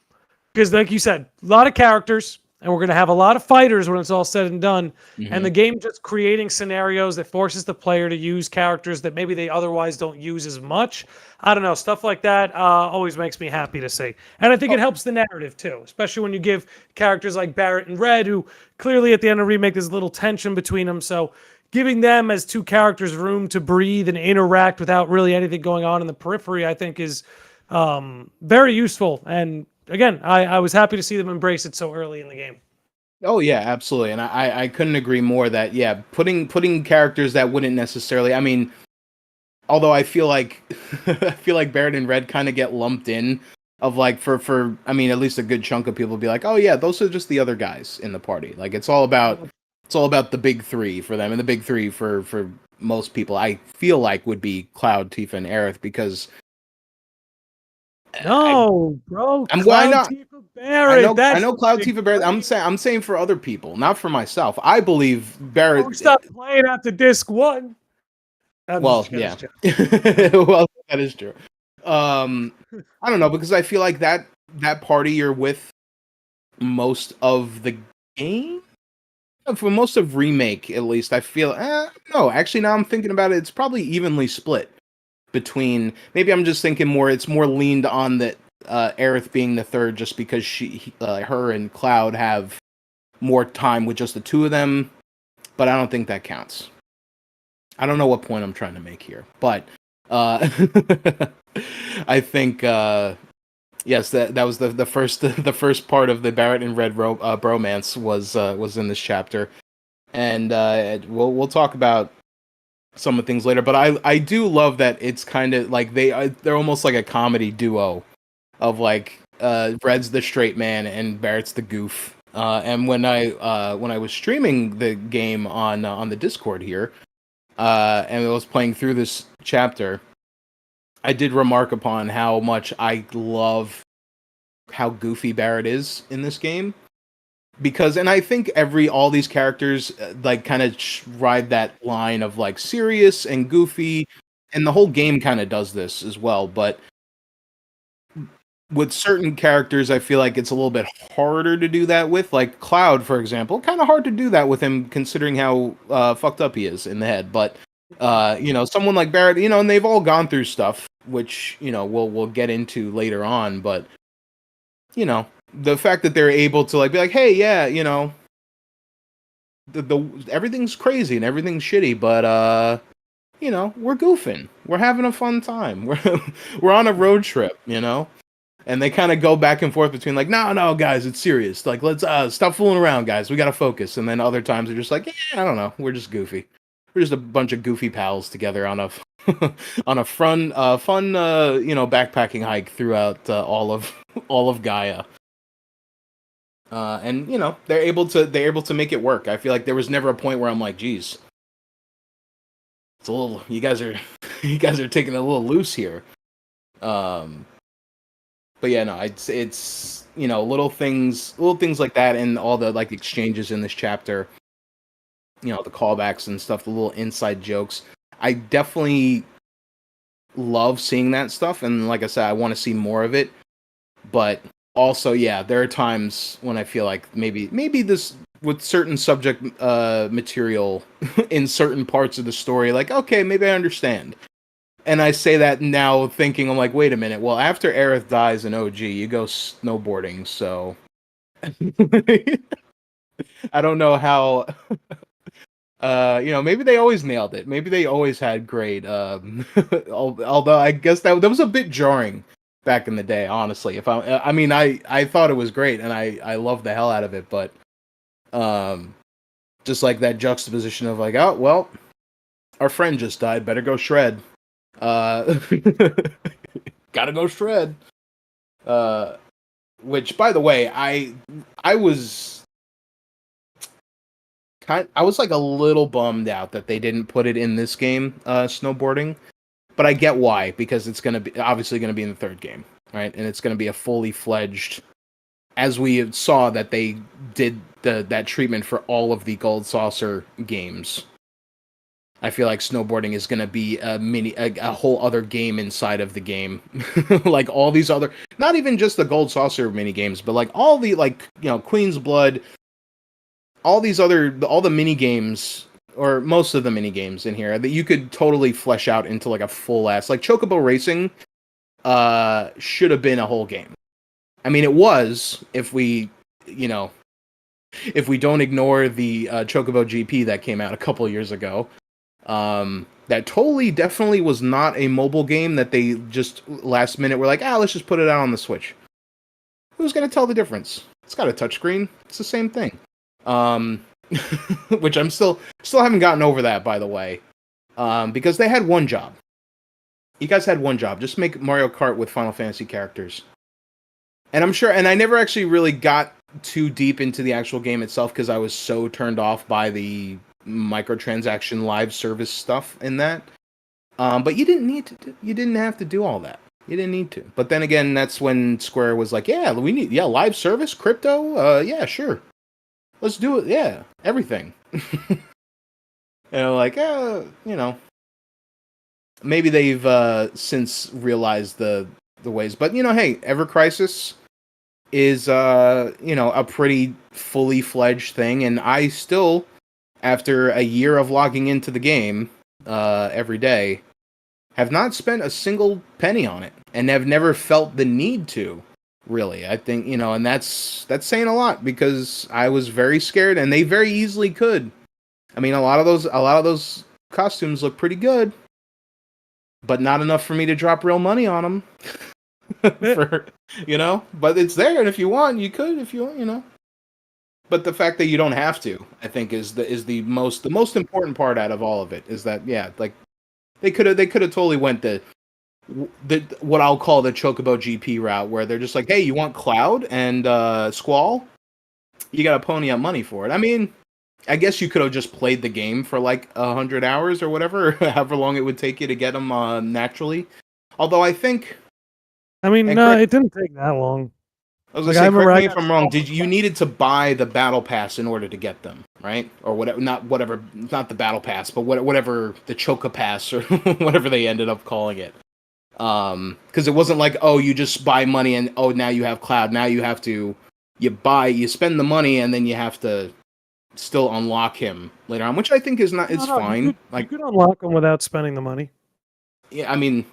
because like you said, a lot of characters, and we're going to have a lot of fighters when it's all said and done. And mhm. the game just creating scenarios that forces the player to use characters that maybe they otherwise don't use as much. I don't know, stuff like that always makes me happy to see. And I think it Oh, helps the narrative too, especially when you give characters like Barrett and Red, who clearly at the end of Remake there's a little tension between them. So giving them as two characters room to breathe and interact without really anything going on in the periphery, I think is very useful. And again, I was happy to see them embrace it so early in the game. oh yeah, absolutely, and I couldn't agree more that yeah, putting characters that wouldn't necessarily. I mean, although I feel like I feel like Barrett and Red kind of get lumped in of like for I mean at least a good chunk of people be like, oh yeah, those are just the other guys in the party. Like it's all about the big three for them, and the big three for most people I feel like would be Cloud, Tifa, and Aerith because I No, bro, I'm well, Cloud Tifa Barrett. I That's know the Cloud, big Tifa, Barrett. three. I'm saying for other people, not for myself. I believe Oh, we Barrett. stopped playing after disc one. I'm Well, just kidding. yeah. Well, that is true. Um, I don't know because I feel like that party you're with most of the game. For most of remake, at least, I feel. No, actually, now I'm thinking about it. It's probably evenly split between. Maybe I'm just thinking more. It's more leaned on that Aerith being the third, just because her and Cloud have more time with just the two of them. But I don't think that counts. I don't know what point I'm trying to make here, but uh, I think yes, that was the first the first part of the Barrett and Red bromance was in this chapter, and we'll talk about some of the things later. But I do love that it's kind of like they're almost like a comedy duo of like Red's the straight man and Barrett's the goof. And when I was streaming the game on the Discord here, and I was playing through this chapter, I did remark upon how much I love how goofy Barrett is in this game because, and I think all these characters like kind of ride that line of like serious and goofy, and the whole game kind of does this as well. But with certain characters, I feel like it's a little bit harder to do that with, like Cloud, for example. Kind of hard to do that with him, considering how fucked up he is in the head. But you know, someone like Barrett, you know, and they've all gone through stuff, which you know we'll get into later on. But you know, the fact that they're able to like be like, hey, yeah, you know, the everything's crazy and everything's shitty, but you know, we're goofing, we're having a fun time, we're on a road trip, you know. And they kind of go back and forth between like, no, guys, it's serious. Like, let's stop fooling around, guys. We gotta focus. And then other times they're just like, yeah, I don't know, we're just goofy. We're just a bunch of goofy pals together on a on a fun you know backpacking hike throughout all of all of Gaia. And they're able to make it work. I feel like there was never a point where I'm like, geez, it's a little, you guys are you guys are taking it a little loose here. Um, but yeah, no, it's little things like that, and all the like exchanges in this chapter, the callbacks and stuff, the little inside jokes. I definitely love seeing that stuff, and like I said, I want to see more of it. But also, yeah, there are times when I feel like maybe this with certain subject material in certain parts of the story, like, okay, maybe I understand. And I say that now thinking, I'm like, wait a minute. Well, after Aerith dies in OG, you go snowboarding, so I don't know how. Maybe they always nailed it. Maybe they always had great. Although I guess that was a bit jarring back in the day. Honestly, I mean, I thought it was great, and I loved the hell out of it. But um, just like that juxtaposition of like, oh well, our friend just died. Better go shred. Uh, gotta go shred. Uh, which, by the way, I was I was like a little bummed out that they didn't put it in this game, snowboarding. But I get why, because it's gonna be obviously gonna be in the third game, right? And it's gonna be a fully fledged, as we saw that they did that treatment for all of the Gold Saucer games. I feel like snowboarding is going to be a whole other game inside of the game. Like all these other, not even just the Gold Saucer mini games, but like all the Queen's Blood, all the mini games, or most of the mini games in here that you could totally flesh out into like a full ass, like Chocobo Racing should have been a whole game. I mean, it was, if we don't ignore the Chocobo GP that came out a couple years ago. That totally definitely was not a mobile game that they just last minute were like, let's just put it out on the Switch. Who's gonna tell the difference? It's got a touchscreen. It's the same thing. Which I'm still haven't gotten over that, by the way. Because they had one job. You guys had one job. Just make Mario Kart with Final Fantasy characters. And I'm sure, and I never actually really got too deep into the actual game itself because I was so turned off by the microtransaction live service stuff in that. But you didn't have to do all that. You didn't need to. But then again, that's when Square was like, yeah, we need live service, crypto, yeah, sure. Let's do it, yeah, everything. And like, maybe they've since realized the ways. But hey, Ever Crisis is a pretty fully fledged thing, and I still, after a year of logging into the game every day, have not spent a single penny on it, and have never felt the need to. Really, I think and that's saying a lot, because I was very scared, and they very easily could. I mean, a lot of those costumes look pretty good, but not enough for me to drop real money on them. For but it's there, and if you want, you could, if you want. But the fact that you don't have to, I think, is the most important part out of all of it. Is that, yeah, like they could have totally went the what I'll call the Chocobo GP route, where they're just like, hey, you want Cloud and Squall? You got to pony up money for it. I mean, I guess you could have just played the game for like 100 hours or whatever, however long it would take you to get them naturally. Although I think, no, it didn't take that long. I was gonna say, correct me if I'm wrong. You needed to buy the battle pass in order to get them, right? Or whatever, not the battle pass, but whatever the Choca Pass or whatever they ended up calling it. Because it wasn't like, oh, you just buy money and now you have Cloud. Now you have to you spend the money, and then you have to still unlock him later on, which I think is not. It's fine. You could unlock him without spending the money. Yeah, I mean.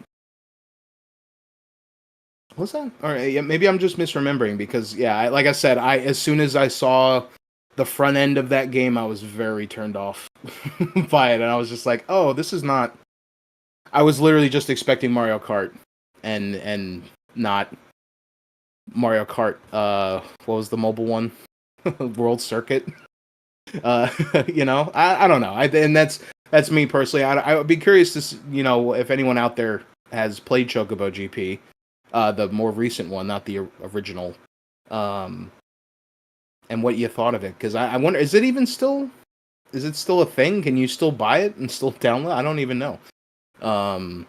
What's that? All right, yeah, maybe I'm just misremembering, because like I said, as soon as I saw the front end of that game, I was very turned off by it, and I was just like, oh, this is not. I was literally just expecting Mario Kart, and not Mario Kart. What was the mobile one? World Circuit. I don't know. And that's me personally. I would be curious to if anyone out there has played Chocobo GP. The more recent one, not the original. and what you thought of it. Because I wonder, is it still a thing? Can you still buy it and still download? I don't even know. But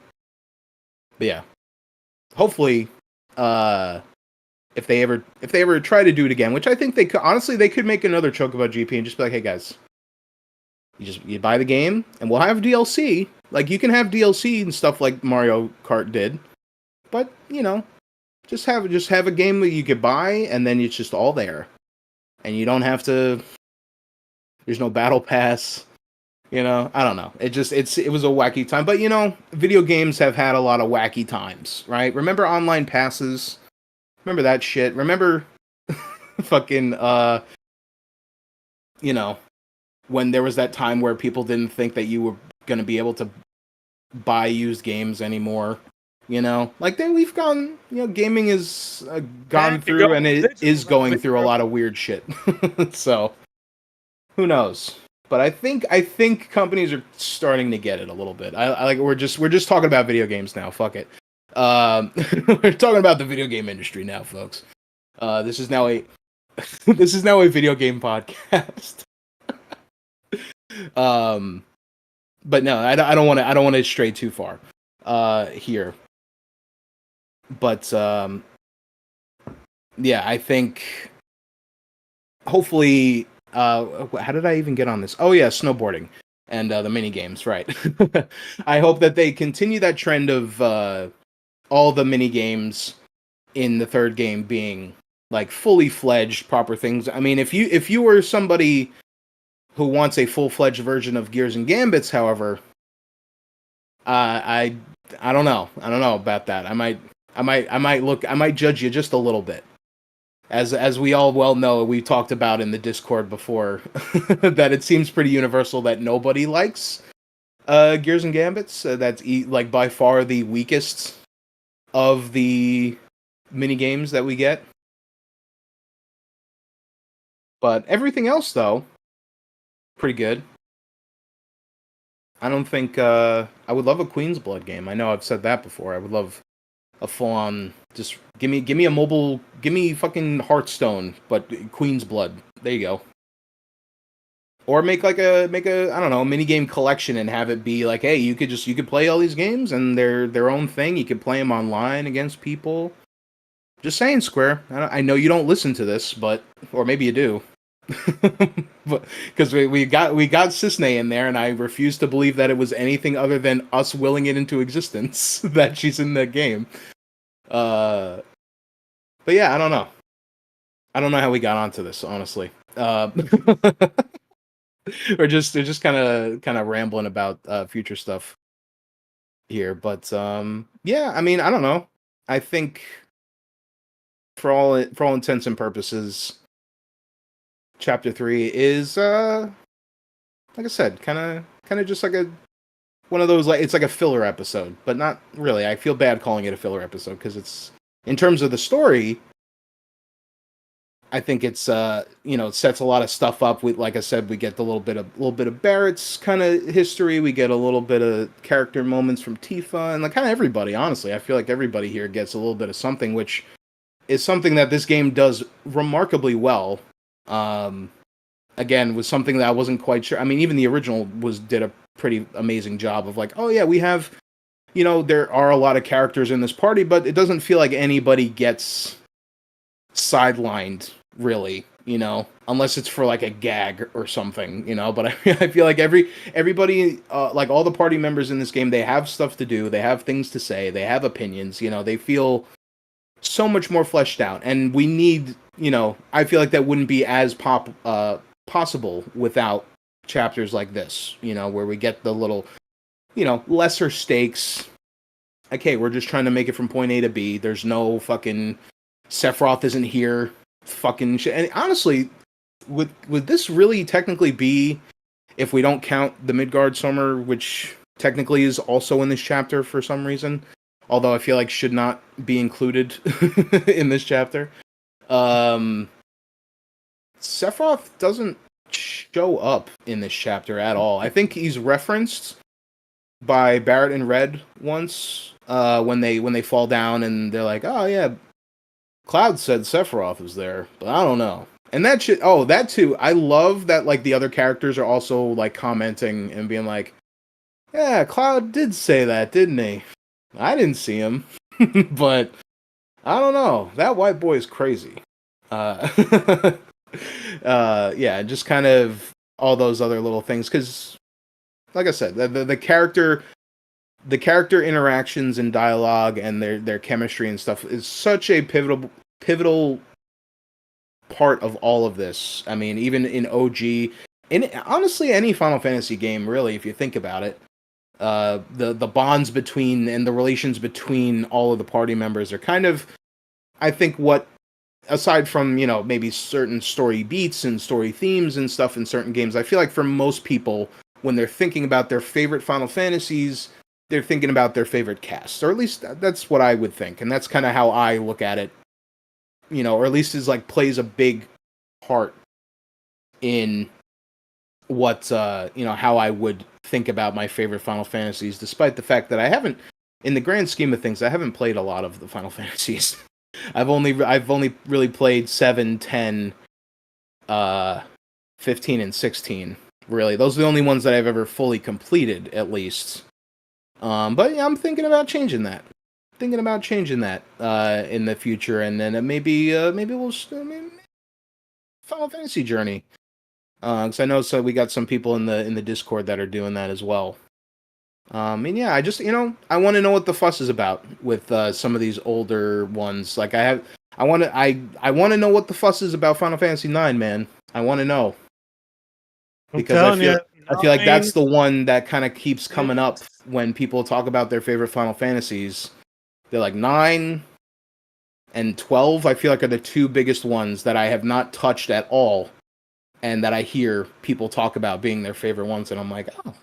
yeah, hopefully, if they ever try to do it again, which I think they could, honestly, they could make another Chocobo GP and just be like, hey guys, you buy the game and we'll have DLC. Like, you can have DLC and stuff like Mario Kart did, but just have a game that you could buy and then it's just all there, and you don't have to. There's no battle pass. I don't know. It was a wacky time, but video games have had a lot of wacky times, right? Remember online passes? Remember that shit? Remember fucking when there was that time where people didn't think that you were going to be able to buy used games anymore? Like then we've gone, gaming is gone through, and it is going through a lot of weird shit. So who knows? But I think companies are starting to get it a little bit. I like we're just talking about video games now. Fuck it. We're talking about the video game industry now, folks. This is now a video game podcast. But no, I don't want to stray too far here. But yeah, I think hopefully. How did I even get on this? Oh yeah, snowboarding and the mini games, right? I hope that they continue that trend of all the mini games in the third game being like fully fledged proper things. I mean, if you were somebody who wants a full-fledged version of Gears and Gambits, however, I don't know. I don't know about that. I might judge you just a little bit. As we all well know, we talked about in the Discord before, that it seems pretty universal that nobody likes Gears and Gambits. That's like by far the weakest of the mini games that we get. But everything else, though, pretty good. I don't think I would love a Queen's Blood game. I know I've said that before. I would love a full-on, just give me a mobile, give me fucking Hearthstone, but Queen's Blood. There you go. Or make a I don't know, mini game collection and have it be like, hey, you could play all these games and they're their own thing. You could play them online against people. Just saying, Square. I know you don't listen to this, but or maybe you do. But because we got Cisne in there, and I refuse to believe that it was anything other than us willing it into existence that she's in the game. But yeah, I don't know. I don't know how we got onto this, honestly. We're just kind of rambling about future stuff here, but yeah, I mean, I don't know. I think for all intents and purposes, Chapter 3 is like I said, kind of just like one of those, like, it's like a filler episode, but not really. I feel bad calling it a filler episode because it's, in terms of the story, I think it's it sets a lot of stuff up. We, like I said, we get the little bit of Barrett's kind of history. We get a little bit of character moments from Tifa and like kind of everybody. Honestly, I feel like everybody here gets a little bit of something, which is something that this game does remarkably well. Again, was something that I wasn't quite sure. I mean, even the original did a pretty amazing job of like, oh yeah, we have, there are a lot of characters in this party, but it doesn't feel like anybody gets sidelined, really, unless it's for like a gag or something, but I feel like everybody, like all the party members in this game, they have stuff to do, they have things to say, they have opinions, they feel so much more fleshed out, and we need, I feel like that wouldn't be as possible without chapters like this, where we get the little, lesser stakes. Okay, we're just trying to make it from point A to B. There's no fucking Sephiroth isn't here. Fucking shit. And honestly, would this really technically be, if we don't count the Midgard Summer, which technically is also in this chapter for some reason, although I feel like should not be included in this chapter. Sephiroth doesn't show up in this chapter at all. I think he's referenced by Barrett and Red once, when they fall down and they're like, oh yeah, Cloud said Sephiroth was there, but I don't know. And that shit. Oh, that too. I love that. Like the other characters are also like commenting and being like, "Yeah, Cloud did say that, didn't he? I didn't see him, but I don't know. That white boy is crazy." Uh, yeah, just kind of all those other little things. Because, like I said, the character interactions and dialogue and their chemistry and stuff is such a pivotal part of all of this. I mean, even in OG, in honestly any Final Fantasy game, really, if you think about it, the bonds between and the relations between all of the party members are kind of, I think, what aside from maybe certain story beats and story themes and stuff in certain games, I feel like for most people when they're thinking about their favorite Final Fantasies, they're thinking about their favorite cast, or at least that's what I would think, and that's kind of how I look at it, or at least is like plays a big part in what how I would think about my favorite Final Fantasies, despite the fact that I haven't, in the grand scheme of things, I haven't played a lot of the Final Fantasies. I've only really played 7, 10, 15, and 16. Really, those are the only ones that I've ever fully completed, at least. But yeah, I'm thinking about changing that. In the future, and then maybe we'll Final Fantasy Journey. Because I know we got some people in the Discord that are doing that as well. And yeah, I just I want to know what the fuss is about with some of these older ones. Like I want to know what the fuss is about Final Fantasy 9, man. I want to know because I feel like that's the one that kind of keeps coming up when people talk about their favorite Final Fantasies. They're like 9 and 12. I feel like are the two biggest ones that I have not touched at all, and that I hear people talk about being their favorite ones, and I'm like, oh,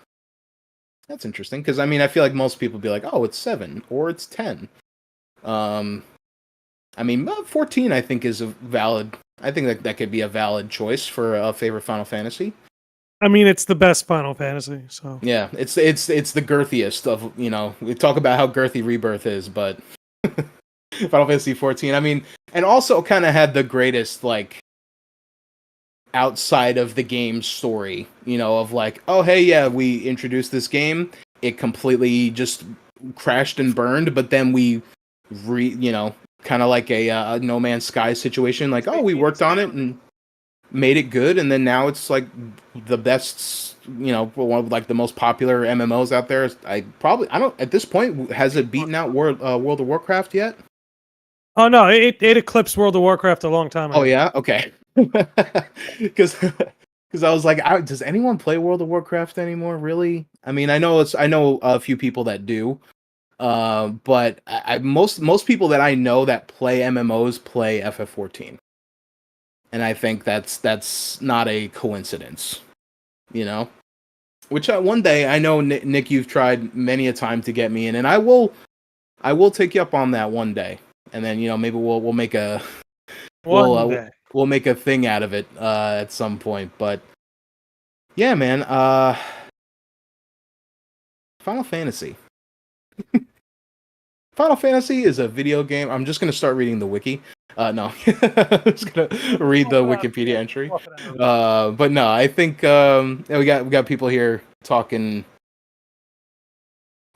that's interesting. Because I mean, I feel like most people be like, oh, it's 7 or it's 10. I mean, 14 I think is a valid. I think that could be a valid choice for a favorite Final Fantasy. I mean, it's the best Final Fantasy, so yeah, it's the girthiest of we talk about how girthy Rebirth is, but Final Fantasy 14. I mean, and also kind of had the greatest like outside of the game story, of like, oh hey, yeah, we introduced this game, it completely just crashed and burned, but then we kind of like a No Man's Sky situation, like, oh, we worked on it and made it good, and then now it's like the best, one of like the most popular MMOs out there. I don't at this point, has it beaten out World of Warcraft yet? Oh no, it eclipsed World of Warcraft a long time ago. Oh yeah, okay. Because I was like, does anyone play World of Warcraft anymore? Really? I mean, I know a few people that do, but most people that I know that play MMOs play FF14. And I think that's not a coincidence, Which one day, I know Nick, you've tried many a time to get me in, and I will take you up on that one day, and then maybe we'll make a we'll make a thing out of it at some point. But yeah, man, Final Fantasy. Final Fantasy is a video game. I'm just gonna start reading the wiki. No, I'm just gonna read the Wikipedia entry. But no, I think we got people here talking.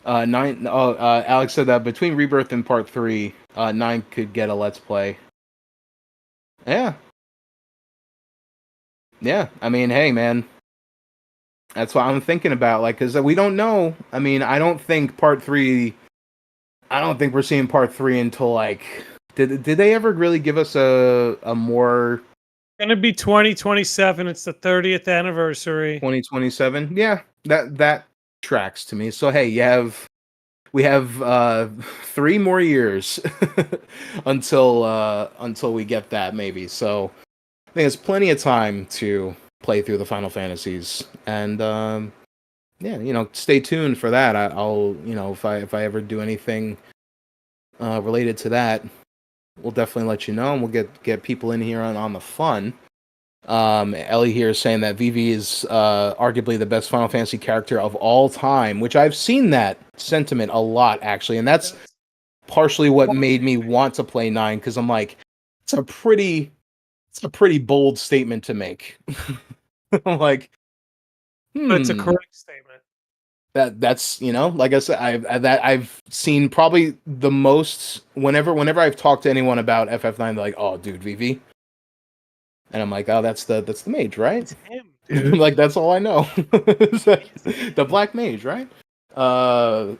9. Oh, Alex said that between Rebirth and Part 3, 9 could get a Let's Play. Yeah. Yeah. I mean, hey, man, that's what I'm thinking about. Like, because we don't know. I mean, I don't think Part 3. I don't think we're seeing Part 3 until like. Did they ever really give us a more? It's gonna be 2027. It's the 30th anniversary. 2027. Yeah, that tracks to me. So hey, we have 3 more years until we get that, maybe. So I think it's plenty of time to play through the Final Fantasies, and yeah, stay tuned for that. I'll if I ever do anything related to that, we'll definitely let you know, and we'll get people in here on the fun. Ellie here is saying that Vivi is arguably the best Final Fantasy character of all time, which I've seen that sentiment a lot, actually, and that's partially what made me want to play 9, because I'm like, it's a pretty It's a pretty bold statement to make. I'm like, But it's a hmm. correct statement. That's like I said, I've seen probably the most whenever I've talked to anyone about FF9, they're like, oh dude, VV. And I'm like, oh, that's the mage, right? It's him, dude. Like that's all I know. The black mage, right? Uh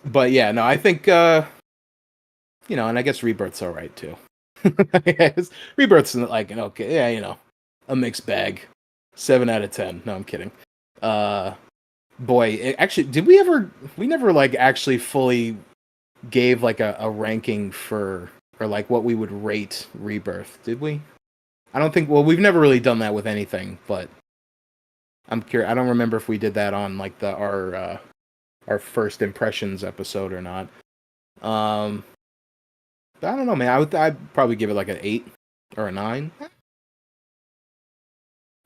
but yeah, no, I think and I guess Rebirth's alright too. Rebirth's like okay, yeah, a mixed bag. 7 out of 10. No, I'm kidding. Uh Boy, actually, we never like actually fully gave like a ranking for or like what we would rate Rebirth, did we? I don't think, well, we've never really done that with anything, but I'm curious. I don't remember if we did that on like our first impressions episode or not. Um, I don't know, man. I'd probably give it like an 8 or a 9.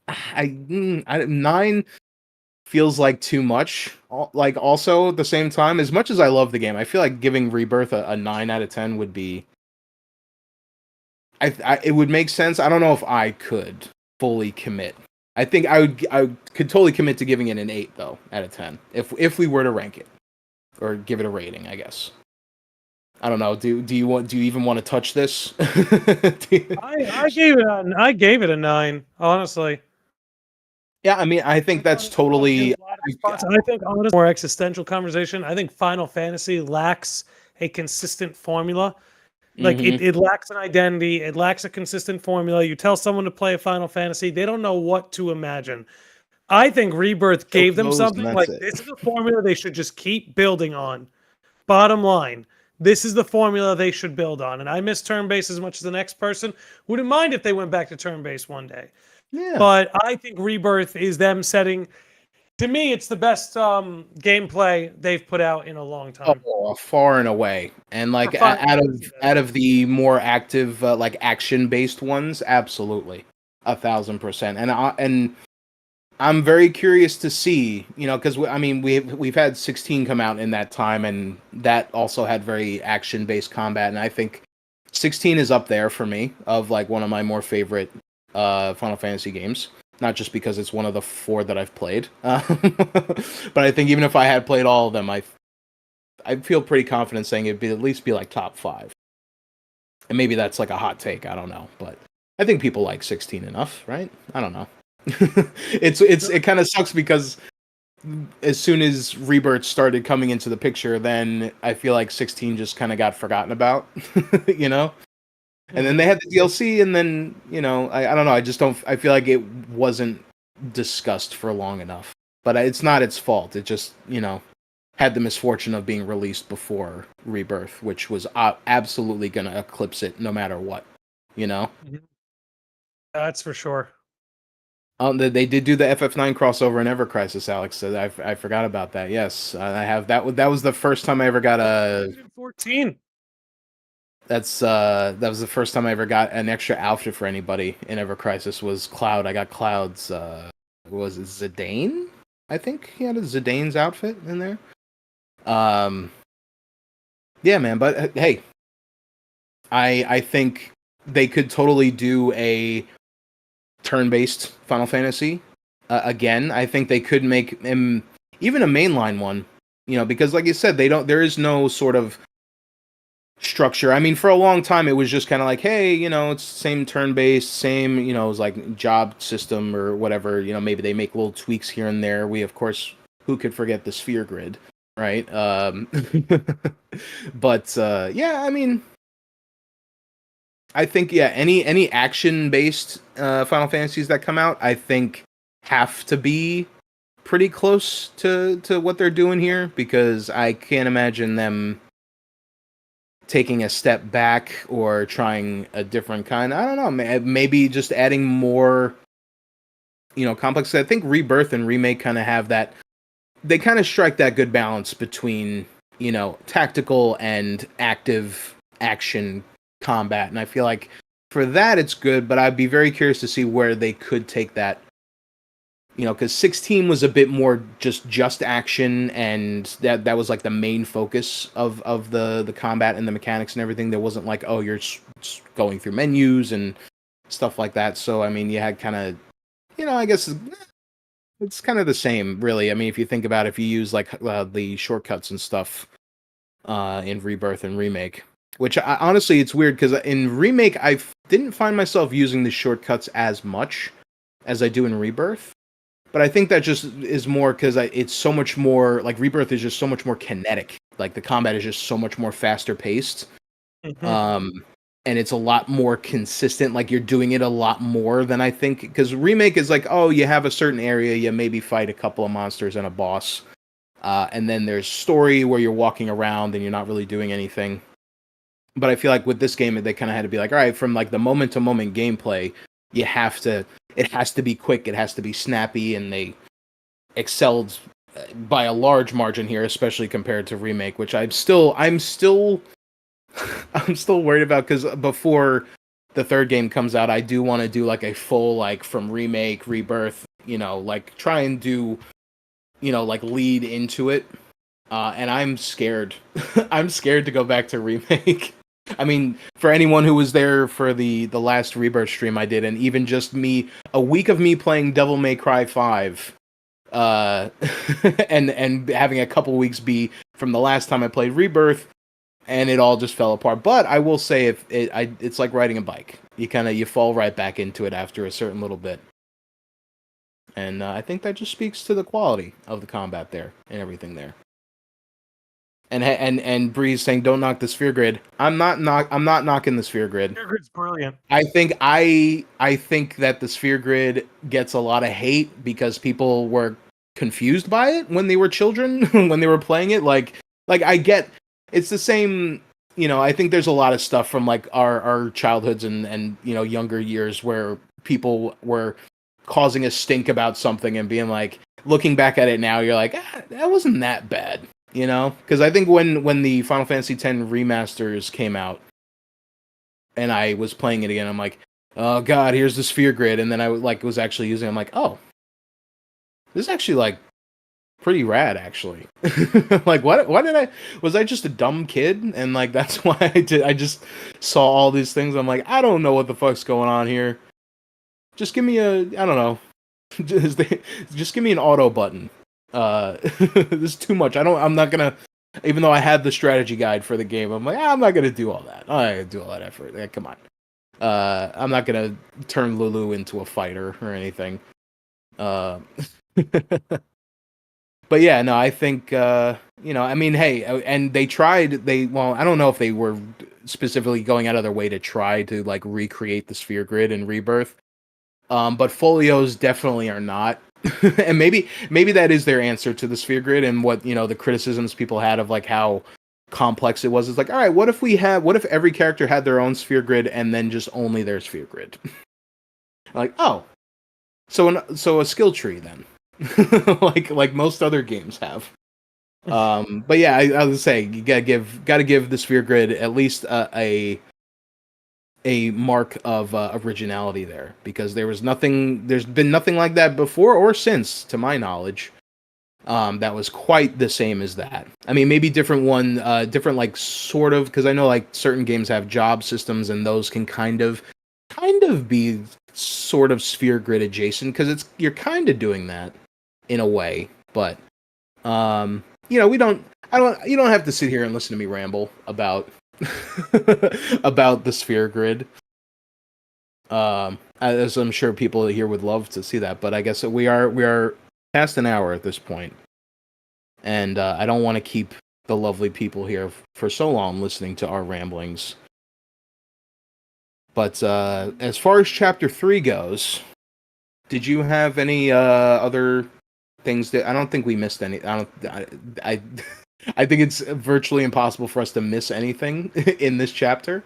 I 9 feels like too much. Like also at the same time, as much as I love the game, I feel like giving Rebirth a 9 out of 10 would be. It would make sense. I don't know if I could fully commit. I think I could totally commit to giving it an 8 though out of 10 if we were to rank it or give it a rating. I guess. I don't know. Do you even want to touch this? I gave it a 9, honestly. Yeah, I mean, I think that's totally. I think honestly, more existential conversation. I think Final Fantasy lacks a consistent formula. Like it lacks an identity. It lacks a consistent formula. You tell someone to play a Final Fantasy, they don't know what to imagine. I think Rebirth gave them something like this is a formula they should just keep building on. Bottom line, this is the formula they should build on. And I miss turn-based as much as the next person. Wouldn't mind if they went back to turn-based one day. Yeah. But I think Rebirth is them setting. To me, it's the best gameplay they've put out in a long time. Oh, far and away. And like out of the more active like action-based ones, absolutely. 1,000%. And I'm very curious to see, because I mean we've had 16 come out in that time, and that also had very action-based combat, and I think 16 is up there for me of like one of my more favorite Final Fantasy games. Not just because it's one of the 4 that I've played, but I think even if I had played all of them, I feel pretty confident saying it'd at least be like top 5. And maybe that's like a hot take, I don't know, but I think people like 16 enough, right? I don't know. It kind of sucks because as soon as Rebirth started coming into the picture, then I feel like 16 just kind of got forgotten about, And then they had the DLC, and then I don't know. I just don't. I feel like it wasn't discussed for long enough. But it's not its fault. It just had the misfortune of being released before Rebirth, which was absolutely going to eclipse it no matter what. That's for sure. They did do the FF9 crossover in Ever Crisis, Alex. So I forgot about that. Yes, I have that. That was the first time I ever got a 14. That was the first time I ever got an extra outfit for anybody in Ever Crisis. Was Cloud. I got Cloud's. Was it Zidane? I think he had a Zidane's outfit in there. Yeah, man. But hey, I think they could totally do a turn-based Final Fantasy again. I think they could make him even a mainline one. Because like you said, there is no sort of structure. I mean, for a long time, it was just kind of like, hey, it's same turn-based, same, it was like job system or whatever. Maybe they make little tweaks here and there. We, of course, who could forget the sphere grid, right? But yeah, I mean, I think any action-based Final Fantasies that come out, I think have to be pretty close to what they're doing here, because I can't imagine them taking a step back or trying a different kind. I don't know. Maybe just adding more, complex. I think Rebirth and Remake kind of have that. They kind of strike that good balance between, tactical and active action combat. And I feel like for that it's good, but I'd be very curious to see where they could take that. Because 16 was a bit more just action, and that was like the main focus of the combat and the mechanics and everything. There wasn't like, oh, you're going through menus and stuff like that. So I mean, you had kind of, I guess it's kind of the same, really. I mean, if you think about it, if you use like the shortcuts and stuff in Rebirth and Remake, which honestly, it's weird because in Remake, I didn't find myself using the shortcuts as much as I do in Rebirth. But I think that just is more because it's so much more, like, Rebirth is just so much more kinetic. Like, the combat is just so much more faster paced. Um, and it's a lot more consistent. Like, you're doing it a lot more than I think. Because Remake is like, oh, you have a certain area, you maybe fight a couple of monsters and a boss. And then there's story where you're walking around and you're not really doing anything. But I feel like with this game, they kind of had to be like, all right, from like the moment to moment gameplay, it has to be quick, it has to be snappy, and they excelled by a large margin here, especially compared to Remake, which I'm still I'm still worried about because before the third game comes out, I do want to do like a full like from Remake, Rebirth, like try and do like lead into it. And I'm scared. I'm scared to go back to Remake. I mean, for anyone who was there for the last Rebirth stream I did, and even just me, a week of me playing Devil May Cry 5, and having a couple weeks be from the last time I played Rebirth, and it all just fell apart. But I will say, it's like riding a bike. You fall right back into it after a certain little bit, and I think that just speaks to the quality of the combat there and everything there. And Breeze saying, "Don't knock the sphere grid." I'm not knocking the sphere grid. Sphere grid's brilliant. I think that the sphere grid gets a lot of hate because people were confused by it when they were children, when they were playing it. Like I get it's the same. I think there's a lot of stuff from like our childhoods and younger years where people were causing a stink about something and being like, looking back at it now, you're like, that wasn't that bad. Because I think when the Final Fantasy X remasters came out, and I was playing it again, I'm like, oh god, here's the sphere grid, and then I was actually using it, I'm like, oh, this is actually like pretty rad, actually. Like, why was I just a dumb kid, and like that's why I just saw all these things. I'm like, I don't know what the fuck's going on here. Just give me I don't know, just give me an auto button. This is too much. I'm not gonna, even though I had the strategy guide for the game, I'm like, I'm not gonna do all that. I'm not gonna do all that effort. Come on. I'm not gonna turn Lulu into a fighter or anything. But yeah, no, I think, I mean, hey, and I don't know if they were specifically going out of their way to try to like recreate the sphere grid in Rebirth. But folios definitely are not. And maybe that is their answer to the sphere grid and what, the criticisms people had of like how complex it was. It's like, all right, what if every character had their own sphere grid and then just only their sphere grid? Like, oh, so a skill tree then. like most other games have. But yeah, I would say you gotta give the sphere grid at least a mark of originality there, because there's been nothing like that before or since, to my knowledge, that was quite the same as that. I mean, maybe different like sort of, because I know like certain games have job systems and those can kind of be sort of sphere grid adjacent, because you're kind of doing that in a way, but you don't have to sit here and listen to me ramble about about the sphere grid. As I'm sure people here would love to see that, but I guess we are past an hour at this point, and I don't want to keep the lovely people here for so long listening to our ramblings. But as far as Chapter 3 goes, did you have any other things that I don't think we missed any? I think it's virtually impossible for us to miss anything in this chapter.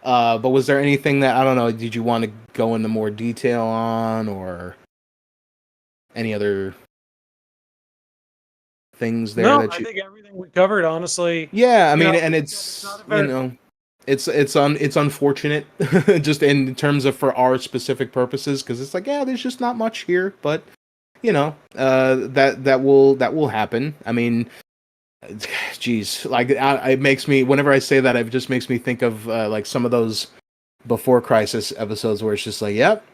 But was there anything that, I don't know, did you want to go into more detail on, or any other things there? No, I think everything we covered, honestly. Yeah, I mean, and it's it's unfortunate just in terms of for our specific purposes, because it's like, yeah, there's just not much here, but that will happen. I mean, geez, like it makes me, whenever I say that, it just makes me think of like some of those before Crisis episodes where it's just like, yep,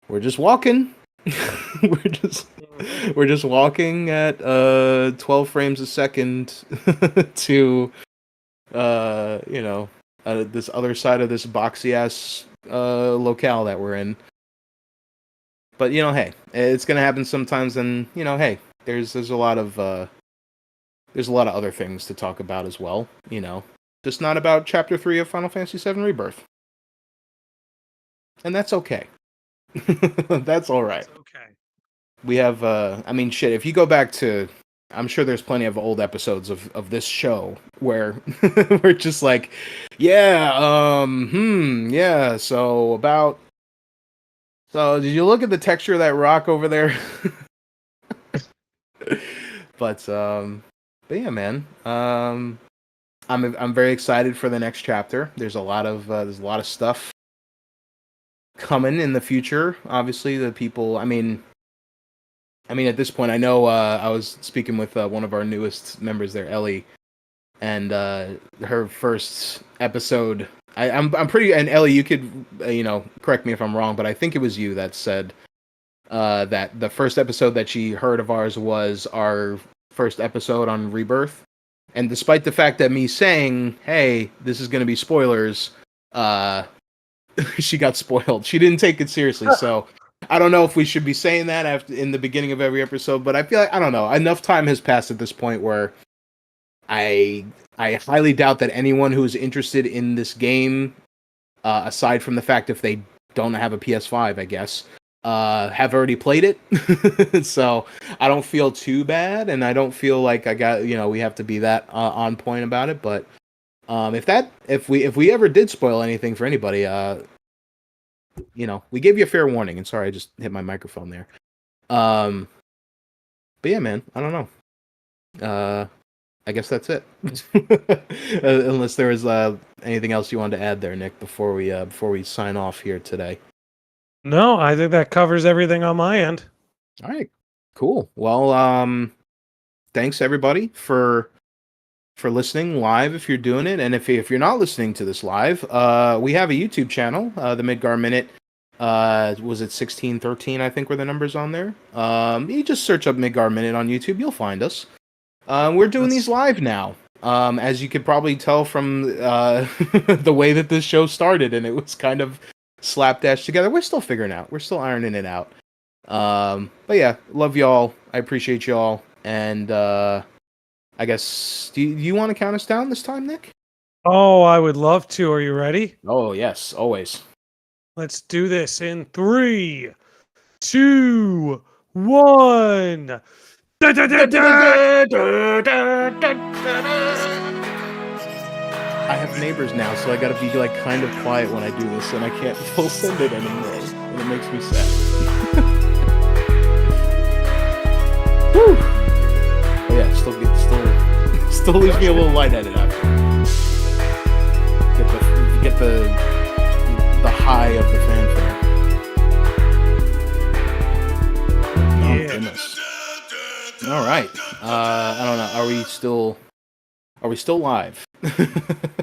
we're just walking. we're just we're just walking at 12 frames a second to this other side of this boxy ass locale that we're in. But hey, it's gonna happen sometimes, and hey, there's a lot of other things to talk about as well. Just not about Chapter 3 of Final Fantasy VII Rebirth, and that's okay. That's all right. It's okay. We have, shit. If you go back to, I'm sure there's plenty of old episodes of this show where we're just like, yeah, yeah. So did you look at the texture of that rock over there? But yeah, man. I'm very excited for the next chapter. There's a lot of stuff coming in the future. Obviously, the people. I mean, at this point, I know I was speaking with one of our newest members there, Ellie, and her first episode. I'm pretty. And Ellie, you could correct me if I'm wrong, but I think it was you that said that the first episode that she heard of ours was our first episode on Rebirth. And despite the fact that me saying, "Hey, this is going to be spoilers," she got spoiled. She didn't take it seriously, so. I don't know if we should be saying that in the beginning of every episode, but I feel like, I don't know, enough time has passed at this point where I highly doubt that anyone who is interested in this game, aside from the fact if they don't have a PS5, I guess, have already played it. So I don't feel too bad, and I don't feel like we have to be that on point about it. But if we ever did spoil anything for anybody, we gave you a fair warning, and sorry, I just hit my microphone there. But yeah, man, I don't know. I guess that's it. Unless there was anything else you wanted to add there, Nick, before we sign off here today. No, I think that covers everything on my end. All right, cool. Well, thanks everybody for listening live if you're doing it, and if you're not listening to this live, we have a YouTube channel, the Midgar Minute. Was it 1613? I think were the numbers on there. You just search up Midgar Minute on YouTube, you'll find us. We're doing these live now. As you could probably tell from the way that this show started, and it was kind of slapdash together. We're still figuring out. We're still ironing it out. But yeah, love y'all. I appreciate y'all, and I guess, do you want to count us down this time, Nick? Oh, I would love to. Are you ready? Oh, yes, always. Let's do this in 3, 2, 1. I have neighbors now, so I gotta be like kind of quiet when I do this, and I can't full send it anymore, and it makes me sad. Woo! Oh yeah, still leaves me a little lightheaded after. Get the high of the fanfare. Oh goodness. All right. I don't know. Are we still live?